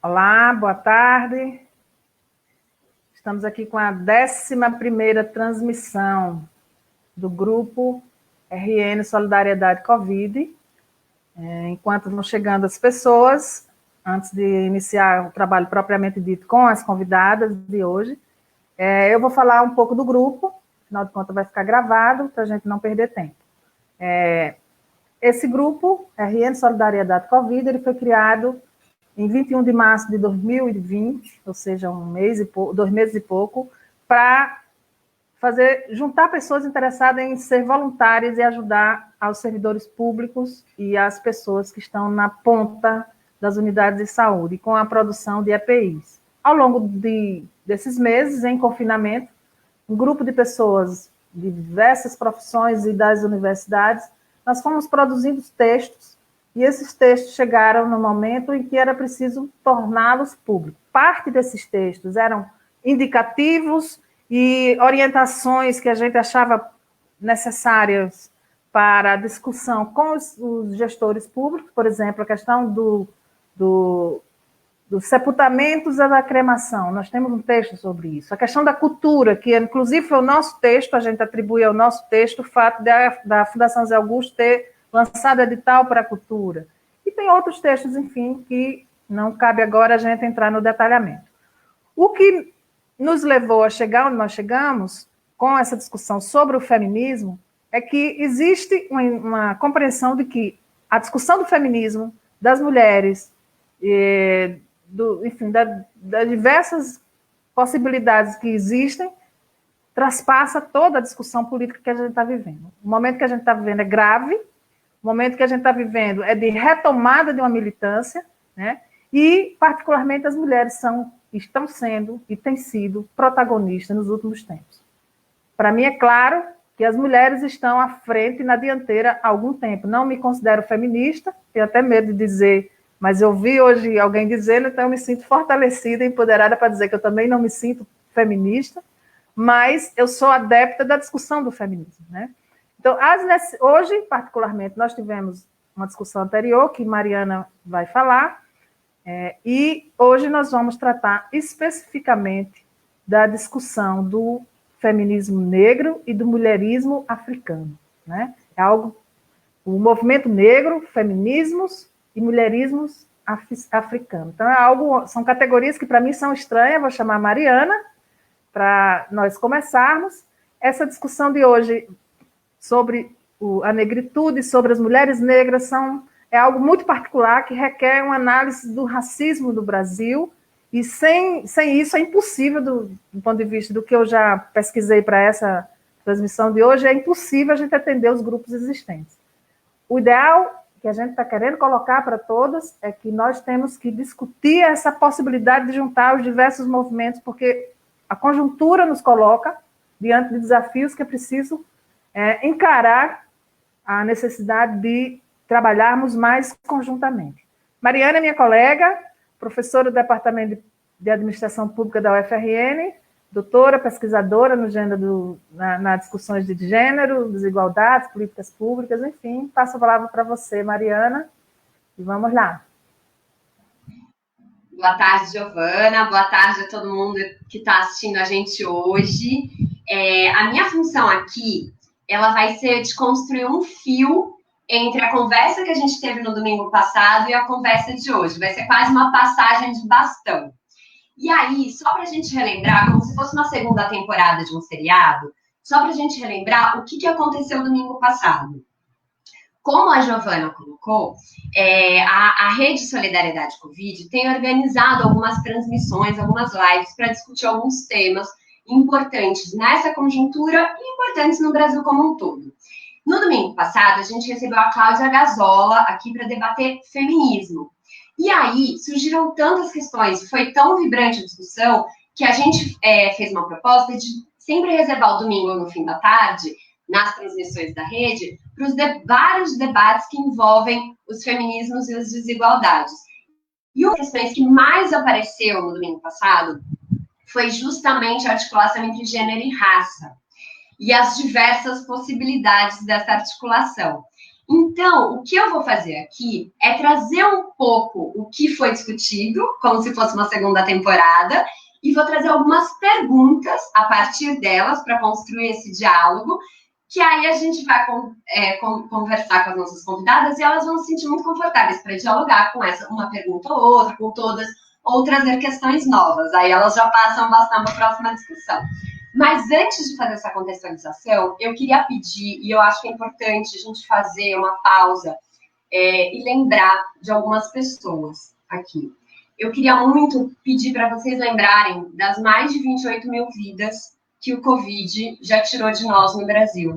Olá, boa tarde. Estamos aqui com a 11ª transmissão do grupo RN Solidariedade Covid. Enquanto vão chegando as pessoas, antes de iniciar o trabalho propriamente dito com as convidadas de hoje, eu vou falar um pouco do grupo, afinal de contas vai ficar gravado, para a gente não perder tempo. Esse grupo, RN Solidariedade Covid, ele foi criado em 21 de março de 2020, ou seja, 2 meses e pouco, para juntar pessoas interessadas em ser voluntárias e ajudar aos servidores públicos e às pessoas que estão na ponta das unidades de saúde, com a produção de EPIs. Ao longo desses meses, em confinamento, um grupo de pessoas de diversas profissões e das universidades, nós fomos produzindo textos, e esses textos chegaram no momento em que era preciso torná-los públicos. Parte desses textos eram indicativos e orientações que a gente achava necessárias para a discussão com os gestores públicos, por exemplo, a questão dos sepultamentos e da cremação. Nós temos um texto sobre isso. A questão da cultura, que inclusive foi o nosso texto, a gente atribui ao nosso texto o fato da Fundação Zé Augusto ter lançado edital para a cultura. E tem outros textos, enfim, que não cabe agora a gente entrar no detalhamento. O que nos levou a chegar onde nós chegamos, com essa discussão sobre o feminismo, é que existe uma compreensão de que a discussão do feminismo, das mulheres, enfim, das diversas possibilidades que existem, traspassa toda a discussão política que a gente está vivendo. O momento que a gente está vivendo é grave, o momento que a gente está vivendo é de retomada de uma militância, né? E, particularmente, as mulheres estão sendo e têm sido protagonistas nos últimos tempos. Para mim, é claro que as mulheres estão à frente, na dianteira, há algum tempo. Não me considero feminista, tenho até medo de dizer, mas eu vi hoje alguém dizendo, então eu me sinto fortalecida e empoderada para dizer que eu também não me sinto feminista, mas eu sou adepta da discussão do feminismo, né? Então, hoje, particularmente, nós tivemos uma discussão anterior, que Mariana vai falar, e hoje nós vamos tratar especificamente da discussão do feminismo negro e do mulherismo africano, né? O movimento negro, feminismos e mulherismos africanos. Então, são categorias que para mim são estranhas, vou chamar a Mariana, para nós começarmos. Essa discussão de hoje sobre a negritude, sobre as mulheres negras, é algo muito particular que requer uma análise do racismo do Brasil, e sem isso é impossível, do ponto de vista do que eu já pesquisei para essa transmissão de hoje, é impossível a gente atender os grupos existentes. O ideal que a gente está querendo colocar para todas é que nós temos que discutir essa possibilidade de juntar os diversos movimentos, porque a conjuntura nos coloca diante de desafios que é preciso encarar a necessidade de trabalharmos mais conjuntamente. Mariana é minha colega, professora do Departamento de Administração Pública da UFRN, doutora, pesquisadora no gênero nas discussões de gênero, desigualdades, políticas públicas, enfim. Passo a palavra para você, Mariana, e vamos lá. Boa tarde, Giovana. Boa tarde a todo mundo que está assistindo a gente hoje. A minha função aqui, ela vai ser de construir um fio entre a conversa que a gente teve no domingo passado e a conversa de hoje. Vai ser quase uma passagem de bastão. E aí, só para a gente relembrar, como se fosse uma segunda temporada de um seriado, só para a gente relembrar o que aconteceu domingo passado. Como a Giovana colocou, a Rede Solidariedade Covid tem organizado algumas transmissões, algumas lives para discutir alguns temas importantes nessa conjuntura e importantes no Brasil como um todo. No domingo passado, a gente recebeu a Cláudia Gazola aqui para debater feminismo. E aí, surgiram tantas questões, foi tão vibrante a discussão, que a gente fez uma proposta de sempre reservar o domingo no fim da tarde, nas transmissões da rede, para os vários debates que envolvem os feminismos e as desigualdades. E uma das questões que mais apareceu no domingo passado foi justamente a articulação entre gênero e raça, e as diversas possibilidades dessa articulação. Então, o que eu vou fazer aqui é trazer um pouco o que foi discutido, como se fosse uma segunda temporada, e vou trazer algumas perguntas a partir delas para construir esse diálogo, que aí a gente vai conversar com as nossas convidadas e elas vão se sentir muito confortáveis para dialogar com essa, uma pergunta ou outra, com todas, ou trazer questões novas. Aí elas já passam a passar uma próxima discussão. Mas antes de fazer essa contextualização, eu queria pedir, e eu acho que é importante a gente fazer uma pausa e lembrar de algumas pessoas aqui. Eu queria muito pedir para vocês lembrarem das mais de 28 mil vidas que o Covid já tirou de nós no Brasil.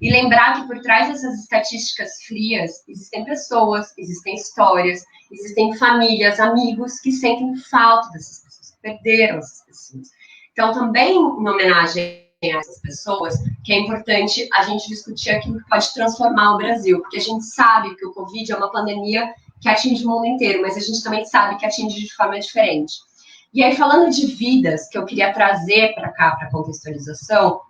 E lembrar que por trás dessas estatísticas frias, existem pessoas, existem histórias, existem famílias, amigos que sentem falta dessas pessoas, que perderam essas pessoas. Então, também, em homenagem a essas pessoas, que é importante a gente discutir aquilo que pode transformar o Brasil, porque a gente sabe que o Covid é uma pandemia que atinge o mundo inteiro, mas a gente também sabe que atinge de forma diferente. E aí, falando de vidas, que eu queria trazer para cá, para a contextualização,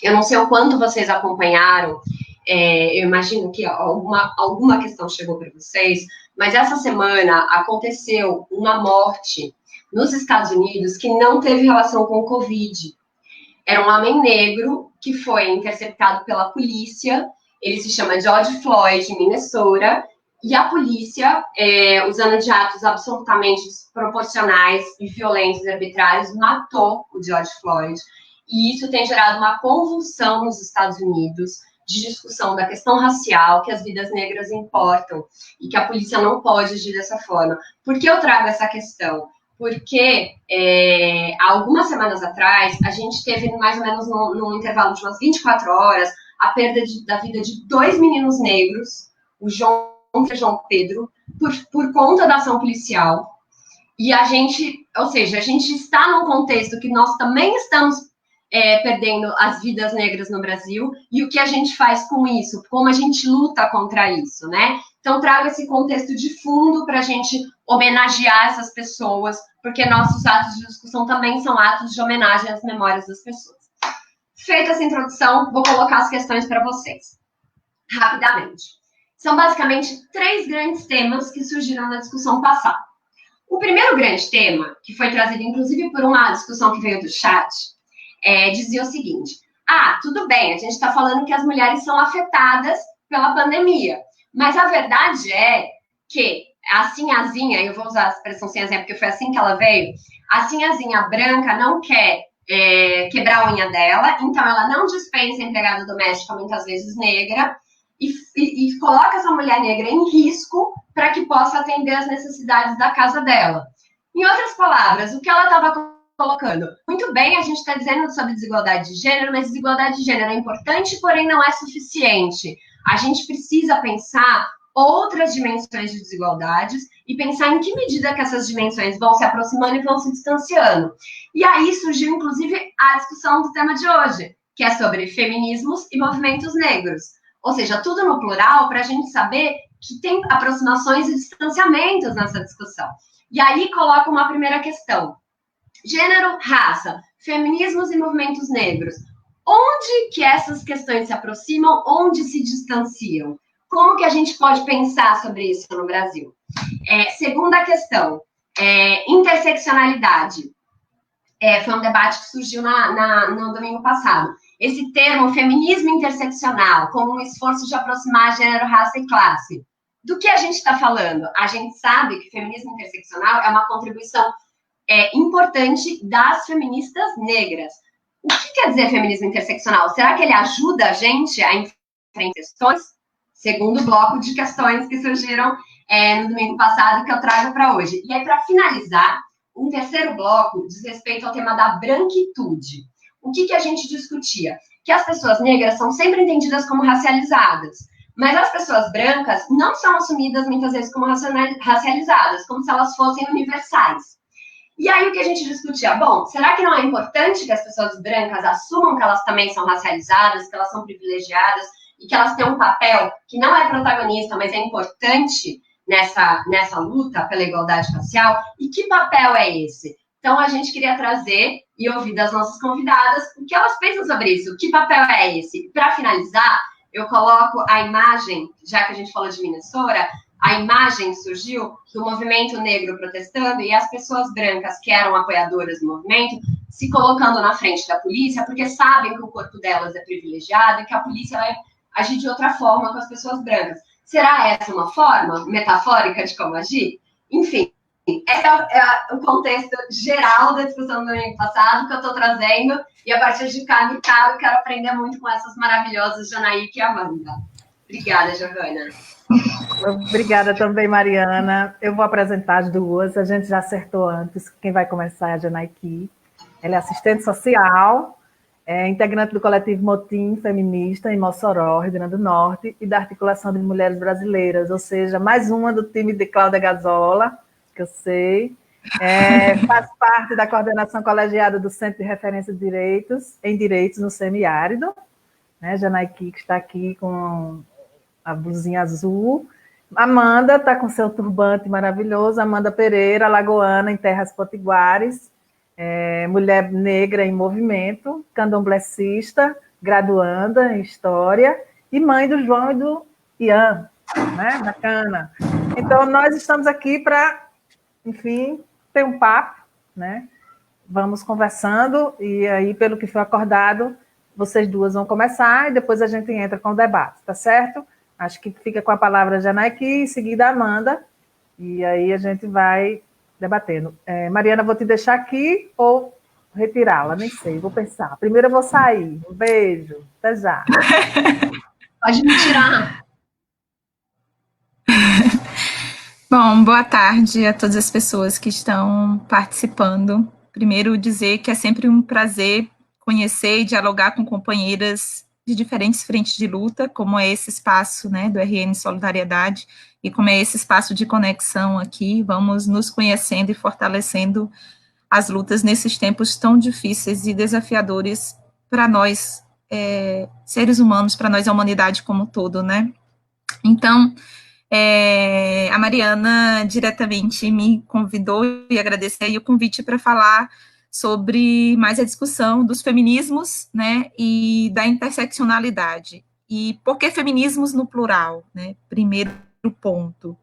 eu não sei o quanto vocês acompanharam, eu imagino que alguma questão chegou para vocês, mas essa semana aconteceu uma morte nos Estados Unidos que não teve relação com o Covid. Era um homem negro que foi interceptado pela polícia, ele se chama George Floyd, em Minnesota, e a polícia, usando de atos absolutamente desproporcionais e violentos e arbitrários, matou o George Floyd. E isso tem gerado uma convulsão nos Estados Unidos de discussão da questão racial, que as vidas negras importam e que a polícia não pode agir dessa forma. Por que eu trago essa questão? Porque há algumas semanas atrás, a gente teve mais ou menos num intervalo de umas 24 horas, a perda da vida de 2 meninos negros, o João e o João Pedro, por conta da ação policial. E a gente está num contexto que nós também estamos perdendo as vidas negras no Brasil, e o que a gente faz com isso, como a gente luta contra isso, né? Então, trago esse contexto de fundo para a gente homenagear essas pessoas, porque nossos atos de discussão também são atos de homenagem às memórias das pessoas. Feita essa introdução, vou colocar as questões para vocês, rapidamente. São basicamente 3 grandes temas que surgiram na discussão passada. O primeiro grande tema, que foi trazido inclusive por uma discussão que veio do chat, dizia o seguinte: tudo bem, a gente está falando que as mulheres são afetadas pela pandemia, mas a verdade é que a sinhazinha, eu vou usar a expressão sinhazinha porque foi assim que ela veio, a sinhazinha branca não quer quebrar a unha dela, então ela não dispensa a empregada doméstica, muitas vezes negra, e coloca essa mulher negra em risco para que possa atender as necessidades da casa dela. Em outras palavras, o que ela estava colocando? Muito bem, a gente está dizendo sobre desigualdade de gênero, mas desigualdade de gênero é importante, porém não é suficiente. A gente precisa pensar outras dimensões de desigualdades e pensar em que medida que essas dimensões vão se aproximando e vão se distanciando. E aí surgiu, inclusive, a discussão do tema de hoje, que é sobre feminismos e movimentos negros. Ou seja, tudo no plural, para a gente saber que tem aproximações e distanciamentos nessa discussão. E aí coloca uma primeira questão. Gênero, raça, feminismos e movimentos negros. Onde que essas questões se aproximam, onde se distanciam? Como que a gente pode pensar sobre isso no Brasil? Segunda questão, interseccionalidade. Foi um debate que surgiu no domingo passado. Esse termo, feminismo interseccional, como um esforço de aproximar gênero, raça e classe. Do que a gente está falando? A gente sabe que feminismo interseccional é uma contribuição importante das feministas negras. O que quer dizer feminismo interseccional? Será que ele ajuda a gente a enfrentar questões? Segundo bloco de questões que surgiram no domingo passado, que eu trago para hoje. E aí, para finalizar, um terceiro bloco diz respeito ao tema da branquitude. O que a gente discutia? Que as pessoas negras são sempre entendidas como racializadas, mas as pessoas brancas não são assumidas muitas vezes como racializadas, como se elas fossem universais. E aí o que a gente discutia? Bom, será que não é importante que as pessoas brancas assumam que elas também são racializadas, que elas são privilegiadas e que elas têm um papel que não é protagonista, mas é importante nessa luta pela igualdade racial? E que papel é esse? Então, a gente queria trazer e ouvir das nossas convidadas o que elas pensam sobre isso. Que papel é esse? Para finalizar, eu coloco a imagem, já que a gente falou de Minnesota, a imagem surgiu do movimento negro protestando e as pessoas brancas que eram apoiadoras do movimento se colocando na frente da polícia porque sabem que o corpo delas é privilegiado e que a polícia vai agir de outra forma com as pessoas brancas. Será essa uma forma metafórica de como agir? Enfim, esse é o contexto geral da discussão do domingo passado que eu estou trazendo e a partir de cá eu quero aprender muito com essas maravilhosas Janaíque e Amanda. Obrigada, Giovana. Obrigada também, Mariana. Eu vou apresentar as duas. A gente já acertou antes. Quem vai começar é a Janaíque. Ela é assistente social, é integrante do coletivo Motim Feminista em Mossoró, Rio Grande do Norte, e da Articulação de Mulheres Brasileiras, ou seja, mais uma do time de Cláudia Gazola, que eu sei. Faz parte da coordenação colegiada do Centro de Referência de Direitos, em Direitos no Semiárido. Né? Janaíque, que está aqui com a blusinha azul. Amanda está com seu turbante maravilhoso. Amanda Pereira, alagoana, em Terras Potiguares, mulher negra em movimento, candomblessista, graduanda em História, e mãe do João e do Ian, né? Bacana. Então, nós estamos aqui para, enfim, ter um papo, né? Vamos conversando, e aí, pelo que foi acordado, vocês duas vão começar, e depois a gente entra com o debate, tá certo? Acho que fica com a palavra Janaíque, em seguida a Amanda, e aí a gente vai debatendo. Mariana, vou te deixar aqui ou retirá-la? Nem sei, vou pensar. Primeiro eu vou sair. Um beijo, até já. Pode me tirar. Bom, boa tarde a todas as pessoas que estão participando. Primeiro, dizer que é sempre um prazer conhecer e dialogar com companheiras de diferentes frentes de luta, como é esse espaço, né, do RN Solidariedade, e como é esse espaço de conexão aqui. Vamos nos conhecendo e fortalecendo as lutas nesses tempos tão difíceis e desafiadores para nós, seres humanos, para nós, a humanidade como um todo, né? Então, a Mariana diretamente me convidou e agradecer aí o convite para falar sobre mais a discussão dos feminismos, né, e da interseccionalidade. E por que feminismos no plural, né? Primeiro ponto.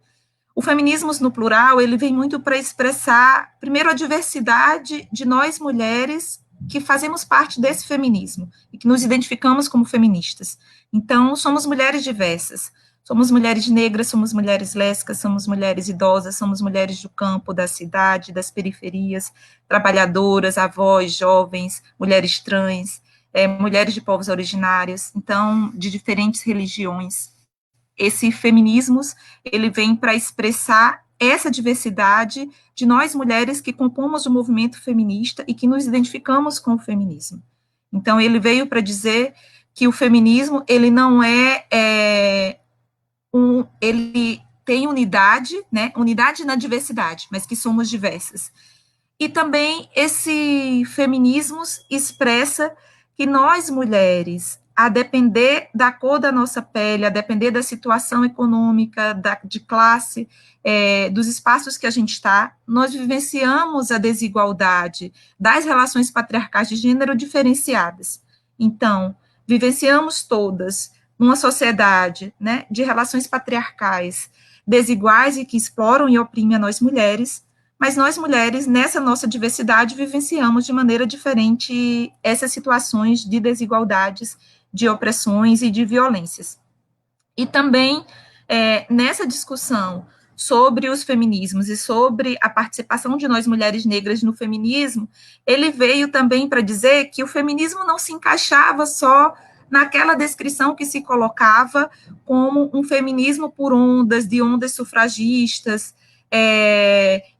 O feminismos no plural, ele vem muito para expressar, primeiro, a diversidade de nós mulheres que fazemos parte desse feminismo e que nos identificamos como feministas. Então, somos mulheres diversas. Somos mulheres negras, somos mulheres lésbicas, somos mulheres idosas, somos mulheres do campo, da cidade, das periferias, trabalhadoras, avós, jovens, mulheres trans, mulheres de povos originários, então, de diferentes religiões. Esse feminismos, ele vem para expressar essa diversidade de nós mulheres que compomos o movimento feminista e que nos identificamos com o feminismo. Então, ele veio para dizer que o feminismo, ele não ele tem unidade, né, unidade na diversidade, mas que somos diversas. E também esse feminismos expressa que nós, mulheres, a depender da cor da nossa pele, a depender da situação econômica, de classe, dos espaços que a gente está, nós vivenciamos a desigualdade das relações patriarcais de gênero diferenciadas. Então, vivenciamos todas numa sociedade, né, de relações patriarcais desiguais e que exploram e oprimem a nós mulheres, mas nós mulheres, nessa nossa diversidade, vivenciamos de maneira diferente essas situações de desigualdades, de opressões e de violências. E também, nessa discussão sobre os feminismos e sobre a participação de nós mulheres negras no feminismo, ele veio também para dizer que o feminismo não se encaixava só naquela descrição que se colocava como um feminismo por ondas, de ondas sufragistas,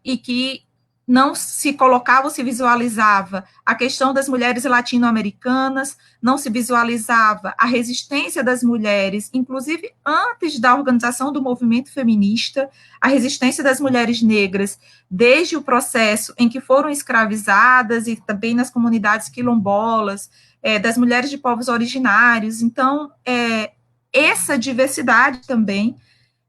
e que não se colocava ou se visualizava a questão das mulheres latino-americanas, não se visualizava a resistência das mulheres, inclusive antes da organização do movimento feminista, a resistência das mulheres negras, desde o processo em que foram escravizadas e também nas comunidades quilombolas, das mulheres de povos originários. Então, essa diversidade também,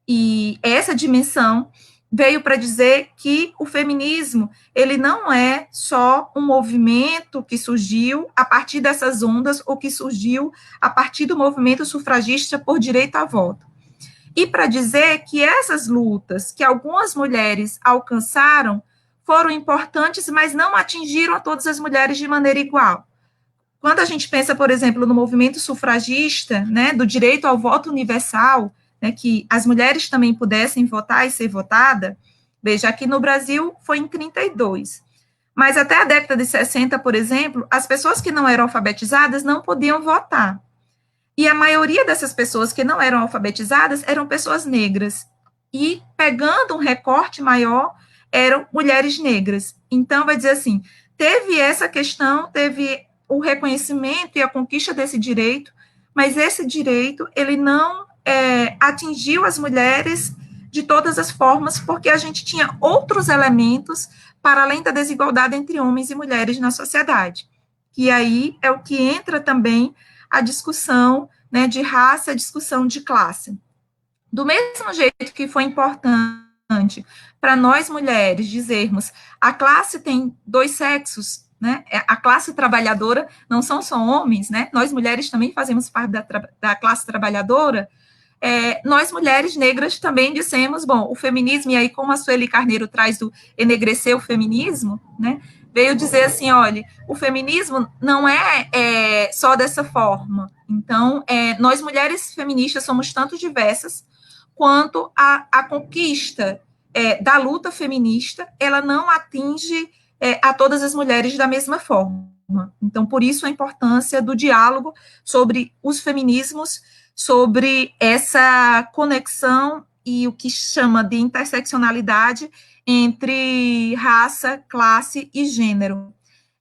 e essa dimensão veio para dizer que o feminismo, ele não é só um movimento que surgiu a partir dessas ondas, ou que surgiu a partir do movimento sufragista por direito a voto. E para dizer que essas lutas que algumas mulheres alcançaram foram importantes, mas não atingiram a todas as mulheres de maneira igual. Quando a gente pensa, por exemplo, no movimento sufragista, né, do direito ao voto universal, né, que as mulheres também pudessem votar e ser votada, veja, aqui no Brasil foi em 32. Mas até a década de 60, por exemplo, as pessoas que não eram alfabetizadas não podiam votar. E a maioria dessas pessoas que não eram alfabetizadas eram pessoas negras. E, pegando um recorte maior, eram mulheres negras. Então, vai dizer assim, teve essa questão, teve o reconhecimento e a conquista desse direito, mas esse direito, ele não atingiu as mulheres de todas as formas, porque a gente tinha outros elementos para além da desigualdade entre homens e mulheres na sociedade. E aí é o que entra também a discussão, né, de raça, a discussão de classe. Do mesmo jeito que foi importante para nós mulheres dizermos a classe tem dois sexos, né? A classe trabalhadora não são só homens, né? Nós mulheres também fazemos parte da classe trabalhadora. Nós mulheres negras também dissemos, bom, o feminismo, e aí como a Sueli Carneiro traz do enegrecer o feminismo, né? Veio dizer assim, olha, o feminismo não é só dessa forma. Então, nós mulheres feministas somos tanto diversas quanto a conquista da luta feminista, ela não atinge a todas as mulheres da mesma forma. Então, por isso a importância do diálogo sobre os feminismos, sobre essa conexão e o que chama de interseccionalidade entre raça, classe e gênero.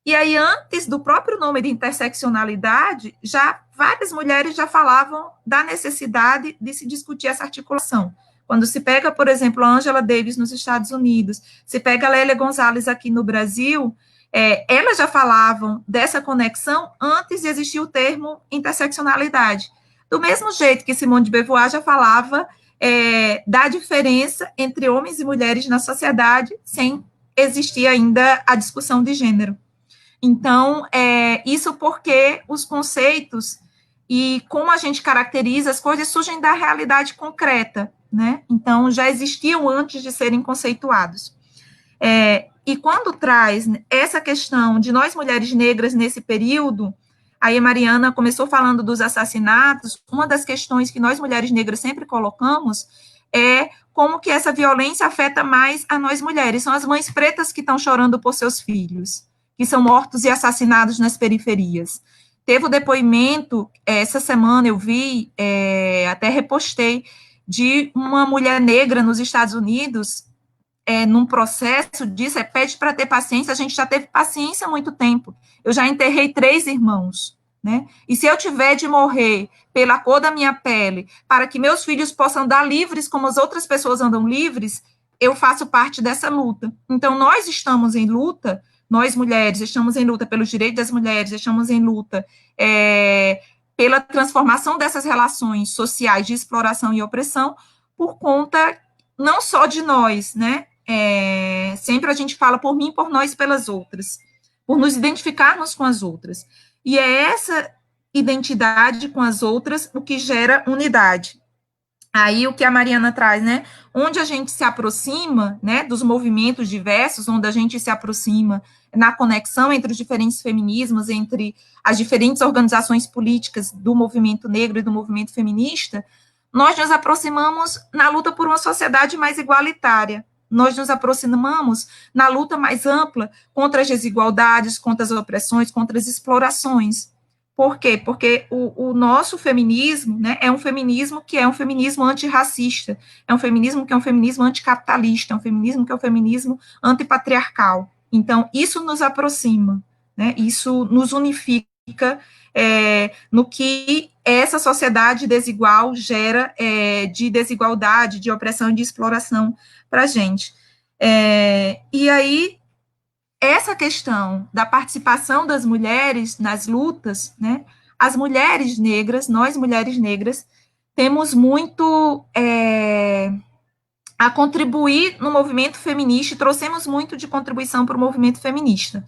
E aí, antes do próprio nome de interseccionalidade, já várias mulheres já falavam da necessidade de se discutir essa articulação. Quando se pega, por exemplo, a Angela Davis nos Estados Unidos, se pega a Lélia Gonzalez aqui no Brasil, elas já falavam dessa conexão antes de existir o termo interseccionalidade. Do mesmo jeito que Simone de Beauvoir já falava da diferença entre homens e mulheres na sociedade, sem existir ainda a discussão de gênero. Então, isso porque os conceitos e como a gente caracteriza as coisas surgem da realidade concreta, né? Então, já existiam antes de serem conceituados. E quando traz essa questão de nós mulheres negras nesse período, aí a Mariana começou falando dos assassinatos, uma das questões que nós mulheres negras sempre colocamos é como que essa violência afeta mais a nós mulheres, são as mães pretas que estão chorando por seus filhos, que são mortos e assassinados nas periferias. Teve o depoimento, essa semana eu vi, até repostei, de uma mulher negra nos Estados Unidos, num processo disso, pede para ter paciência, a gente já teve paciência há muito tempo, eu já enterrei 3 irmãos, né, e se eu tiver de morrer pela cor da minha pele, para que meus filhos possam andar livres como as outras pessoas andam livres, eu faço parte dessa luta. Então, nós estamos em luta, nós mulheres estamos em luta pelos direitos das mulheres, estamos em luta pela transformação dessas relações sociais de exploração e opressão, por conta não só de nós, né? Sempre a gente fala por mim, por nós, pelas outras, por nos identificarmos com as outras. E é essa identidade com as outras o que gera unidade. Aí o que a Mariana traz, né? Onde a gente se aproxima, né, dos movimentos diversos, onde a gente se aproxima na conexão entre os diferentes feminismos, entre as diferentes organizações políticas do movimento negro e do movimento feminista, nós nos aproximamos na luta por uma sociedade mais igualitária. Nós nos aproximamos na luta mais ampla contra as desigualdades, contra as opressões, contra as explorações. Por quê? Porque o nosso feminismo, né, é um feminismo que é um feminismo antirracista, é um feminismo que é um feminismo anticapitalista, é um feminismo que é um feminismo antipatriarcal. Então, isso nos aproxima, né, isso nos unifica no que essa sociedade desigual gera de desigualdade, de opressão e de exploração para a gente. E aí, essa questão da participação das mulheres nas lutas, né, as mulheres negras, nós mulheres negras, temos muito a contribuir no movimento feminista, e trouxemos muito de contribuição para o movimento feminista.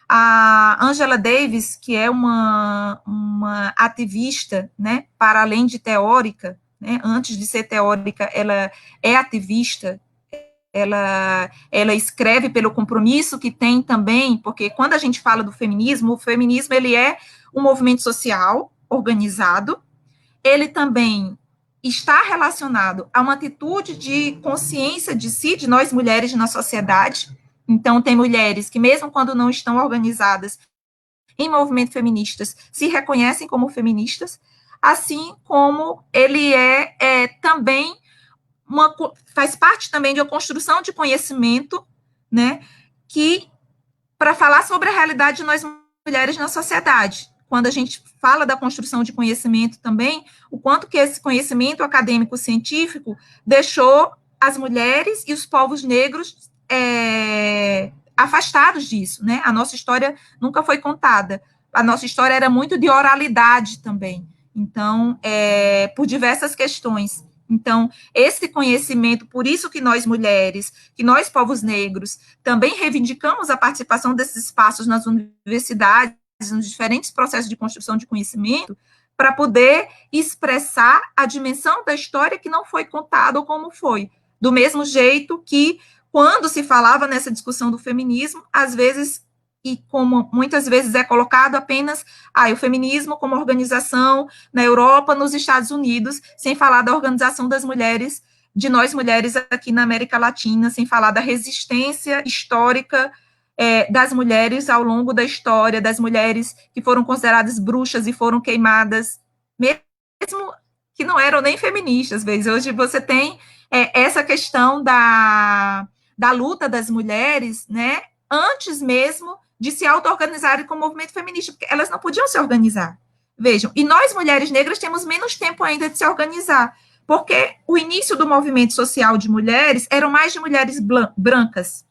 A Angela Davis, que é uma ativista, né, para além de teórica, né, antes de ser teórica, ela é ativista, ela escreve pelo compromisso que tem também, porque quando a gente fala do feminismo, o feminismo ele é um movimento social organizado, ele também está relacionado a uma atitude de consciência de si, de nós mulheres na sociedade. Então, tem mulheres que, mesmo quando não estão organizadas em movimentos feministas, se reconhecem como feministas, assim como ele também faz parte também de uma construção de conhecimento, né, que para falar sobre a realidade de nós mulheres na sociedade. Quando a gente fala da construção de conhecimento também, o quanto que esse conhecimento acadêmico científico deixou as mulheres e os povos negros afastados disso, né? A nossa história nunca foi contada. A nossa história era muito de oralidade também. Então, por diversas questões. Então, esse conhecimento, por isso que nós mulheres, que nós povos negros, também reivindicamos a participação desses espaços nas universidades, nos diferentes processos de construção de conhecimento, para poder expressar a dimensão da história que não foi contada ou como foi. Do mesmo jeito que, quando se falava nessa discussão do feminismo, às vezes, e como muitas vezes é colocado apenas o feminismo como organização na Europa, nos Estados Unidos, sem falar da organização das mulheres, de nós mulheres aqui na América Latina, sem falar da resistência histórica das mulheres ao longo da história, das mulheres que foram consideradas bruxas e foram queimadas, mesmo que não eram nem feministas, às vezes. Hoje você tem essa questão da luta das mulheres, né, antes mesmo de se auto-organizarem com o movimento feminista, porque elas não podiam se organizar. Vejam, e nós, mulheres negras, temos menos tempo ainda de se organizar, porque o início do movimento social de mulheres eram mais de mulheres brancas,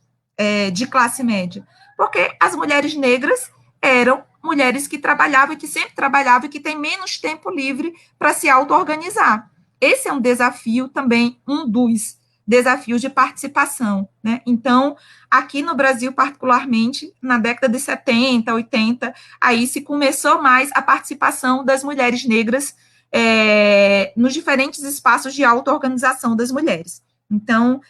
de classe média, porque as mulheres negras eram mulheres que trabalhavam e que sempre trabalhavam e que têm menos tempo livre para se auto-organizar. Esse é um desafio também, um dos desafios de participação, né? Então, aqui no Brasil, particularmente, na década de 70, 80, aí se começou mais a participação das mulheres negras nos diferentes espaços de auto-organização das mulheres. Então,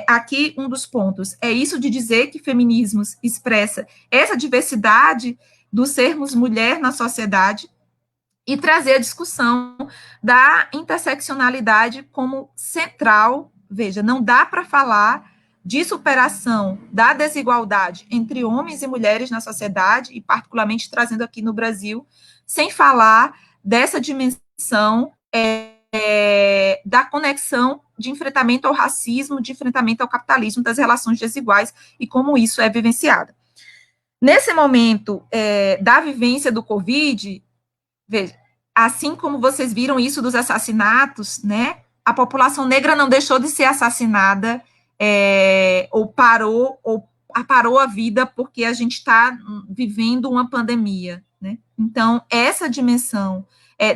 aqui um dos pontos é isso de dizer que feminismos expressa essa diversidade do sermos mulher na sociedade e trazer a discussão da interseccionalidade como central. Veja, não dá para falar de superação da desigualdade entre homens e mulheres na sociedade, e particularmente trazendo aqui no Brasil, sem falar dessa dimensão da conexão de enfrentamento ao racismo, de enfrentamento ao capitalismo, das relações desiguais e como isso é vivenciado. Nesse momento da vivência do Covid, veja, assim como vocês viram isso dos assassinatos, né, a população negra não deixou de ser assassinada ou parou a vida porque a gente está vivendo uma pandemia, né? Então, essa dimensão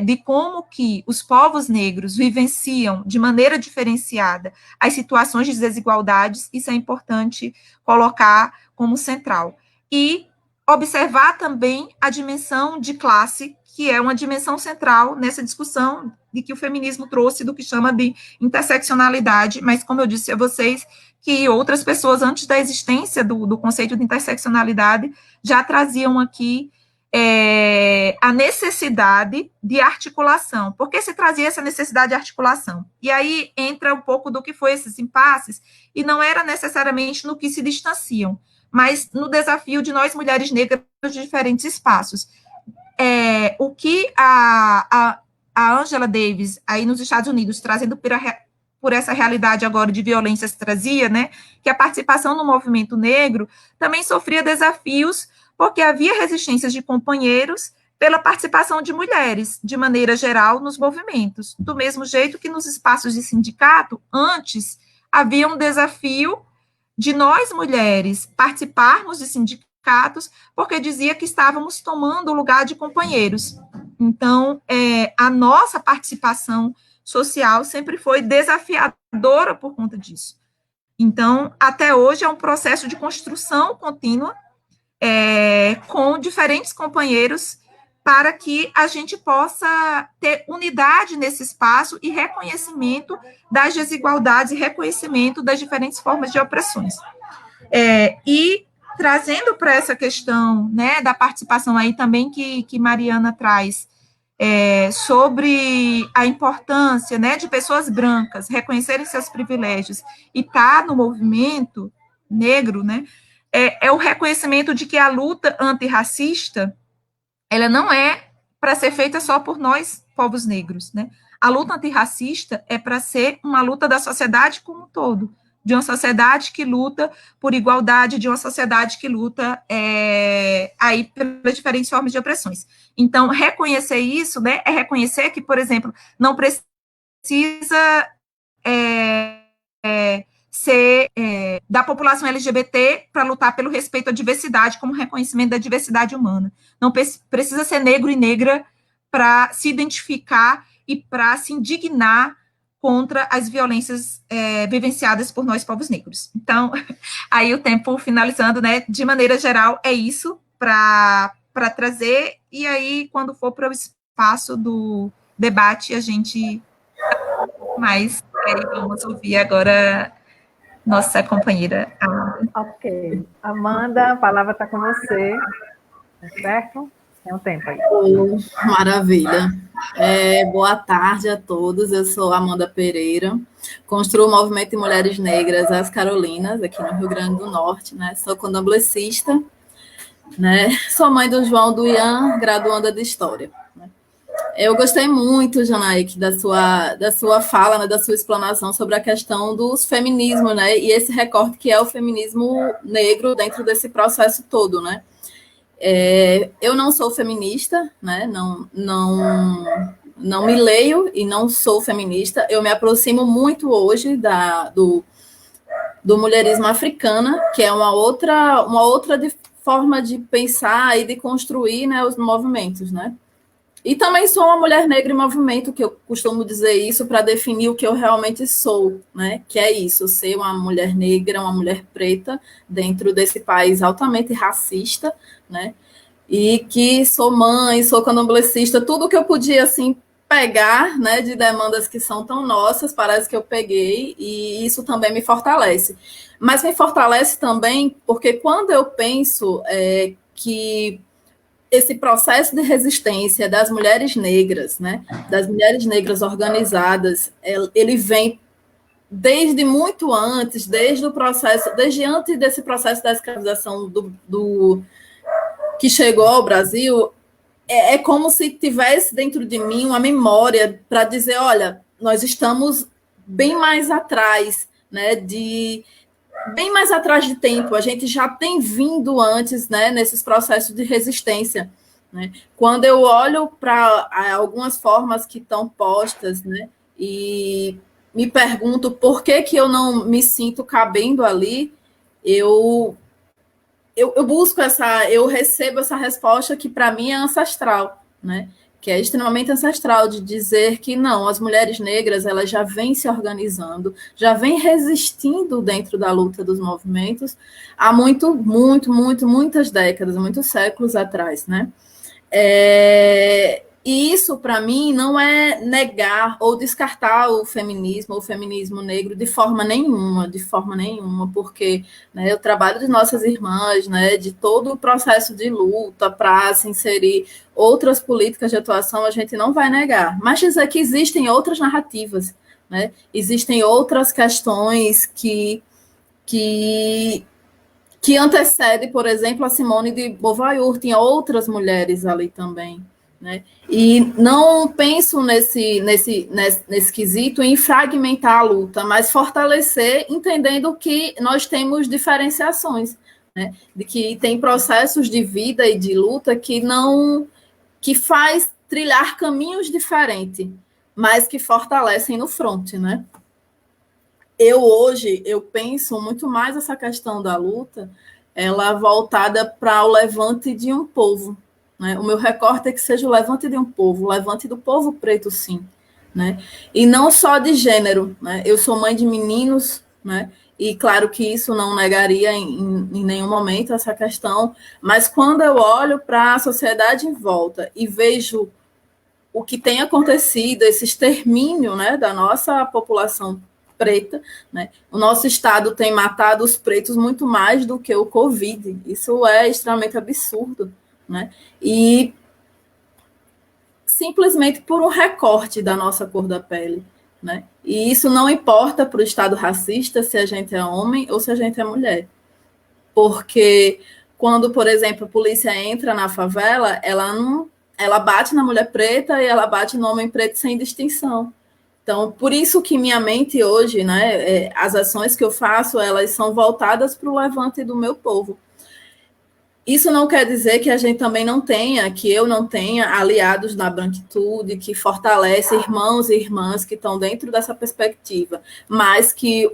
de como que os povos negros vivenciam de maneira diferenciada as situações de desigualdades, isso é importante colocar como central. E observar também a dimensão de classe, que é uma dimensão central nessa discussão de que o feminismo trouxe, do que chama de interseccionalidade, mas como eu disse a vocês, que outras pessoas, antes da existência do conceito de interseccionalidade, já traziam aqui a necessidade de articulação. Por que se trazia essa necessidade de articulação? E aí entra um pouco do que foi esses impasses, e não era necessariamente no que se distanciam, mas no desafio de nós, mulheres negras, de diferentes espaços. O que a Angela Davis, aí nos Estados Unidos, trazendo por essa realidade agora de violências, trazia, né, que a participação no movimento negro também sofria desafios, porque havia resistências de companheiros pela participação de mulheres, de maneira geral, nos movimentos. Do mesmo jeito que nos espaços de sindicato, antes, havia um desafio de nós, mulheres, participarmos de sindicatos, porque dizia que estávamos tomando o lugar de companheiros. Então, a nossa participação social sempre foi desafiadora por conta disso. Então, até hoje é um processo de construção contínua com diferentes companheiros para que a gente possa ter unidade nesse espaço e reconhecimento das desigualdades e reconhecimento das diferentes formas de opressões. E trazendo para essa questão, né, da participação aí também que Mariana traz, sobre a importância, né, de pessoas brancas reconhecerem seus privilégios e estar no movimento negro, né, é o reconhecimento de que a luta antirracista, ela não é para ser feita só por nós, povos negros, né? A luta antirracista é para ser uma luta da sociedade como um todo, de uma sociedade que luta por igualdade, de uma sociedade que luta aí pelas diferentes formas de opressões. Então, reconhecer isso, né, é reconhecer que, por exemplo, não precisa ser da população LGBT para lutar pelo respeito à diversidade, como reconhecimento da diversidade humana. Não precisa ser negro e negra para se identificar e para se indignar contra as violências vivenciadas por nós, povos negros. Então, aí o tempo finalizando, né, de maneira geral, é isso para trazer, e aí, quando for para o espaço do debate, a gente mais, vamos ouvir agora nossa companheira Amanda. Ok. Amanda, a palavra está com você, certo? Tem um tempo aí. Maravilha. Boa tarde a todos, eu sou Amanda Pereira, construo o Movimento de Mulheres Negras As Carolinas, aqui no Rio Grande do Norte, né? Sou candomblessista, né? Sou mãe do João do Ian, graduanda de História. Eu gostei muito, Janaíque, da sua fala, né, da sua explanação sobre a questão dos feminismos, né, e esse recorte que é o feminismo negro dentro desse processo todo, né. Eu não sou feminista, né, não me leio e não sou feminista, eu me aproximo muito hoje do mulherismo africana, que é uma outra forma de pensar e de construir, né, os movimentos, né. E também sou uma mulher negra em movimento, que eu costumo dizer isso para definir o que eu realmente sou, né? Que é isso, ser uma mulher negra, uma mulher preta, dentro desse país altamente racista, né? E que sou mãe, sou candomblessista, tudo que eu podia, assim, pegar, né, de demandas que são tão nossas, parece que eu peguei, e isso também me fortalece. Mas me fortalece também porque quando eu penso que esse processo de resistência das mulheres negras, né, das mulheres negras organizadas, ele vem desde muito antes, desde antes desse processo da escravização que chegou ao Brasil. É como se tivesse dentro de mim uma memória para dizer, olha, nós estamos bem mais atrás, né, bem mais atrás de tempo, a gente já tem vindo antes, né, nesses processos de resistência, né? Quando eu olho para algumas formas que estão postas, né, e me pergunto por que eu não me sinto cabendo ali, eu busco eu recebo essa resposta que para mim é ancestral, né? Que é extremamente ancestral, de dizer que não, as mulheres negras, elas já vêm se organizando, já vêm resistindo dentro da luta dos movimentos há muitas décadas, muitos séculos atrás, né? E isso, para mim, não é negar ou descartar o feminismo negro de forma nenhuma, porque, né, o trabalho de nossas irmãs, né, de todo o processo de luta para se inserir outras políticas de atuação, a gente não vai negar. Mas dizer que existem outras narrativas, né, existem outras questões que antecedem, por exemplo, a Simone de Beauvoir, tinha outras mulheres ali também, né? E não penso nesse quesito em fragmentar a luta, mas fortalecer, entendendo que nós temos diferenciações, né? De que tem processos de vida e de luta que faz trilhar caminhos diferentes, mas que fortalecem no front, né? Hoje eu penso muito mais essa questão da luta, ela voltada para o levante de um povo, né? O meu recorte é que seja o levante de um povo, o levante do povo preto, sim, né? E não só de gênero, né? Eu sou mãe de meninos, né? E claro que isso não negaria em nenhum momento essa questão, mas quando eu olho para a sociedade em volta e vejo o que tem acontecido, esse extermínio, né, da nossa população preta, né? O nosso estado tem matado os pretos muito mais do que o Covid. Isso é extremamente absurdo, né? E simplesmente por um recorte da nossa cor da pele, né? E isso não importa para o estado racista se a gente é homem ou se a gente é mulher. Porque quando, por exemplo, a polícia entra na favela, ela bate na mulher preta e ela bate no homem preto sem distinção. Então, por isso que minha mente hoje, né, as ações que eu faço, elas são voltadas para o levante do meu povo. Isso não quer dizer que a gente também não tenha, que eu não tenha aliados na branquitude, que fortalece irmãos e irmãs que estão dentro dessa perspectiva, mas que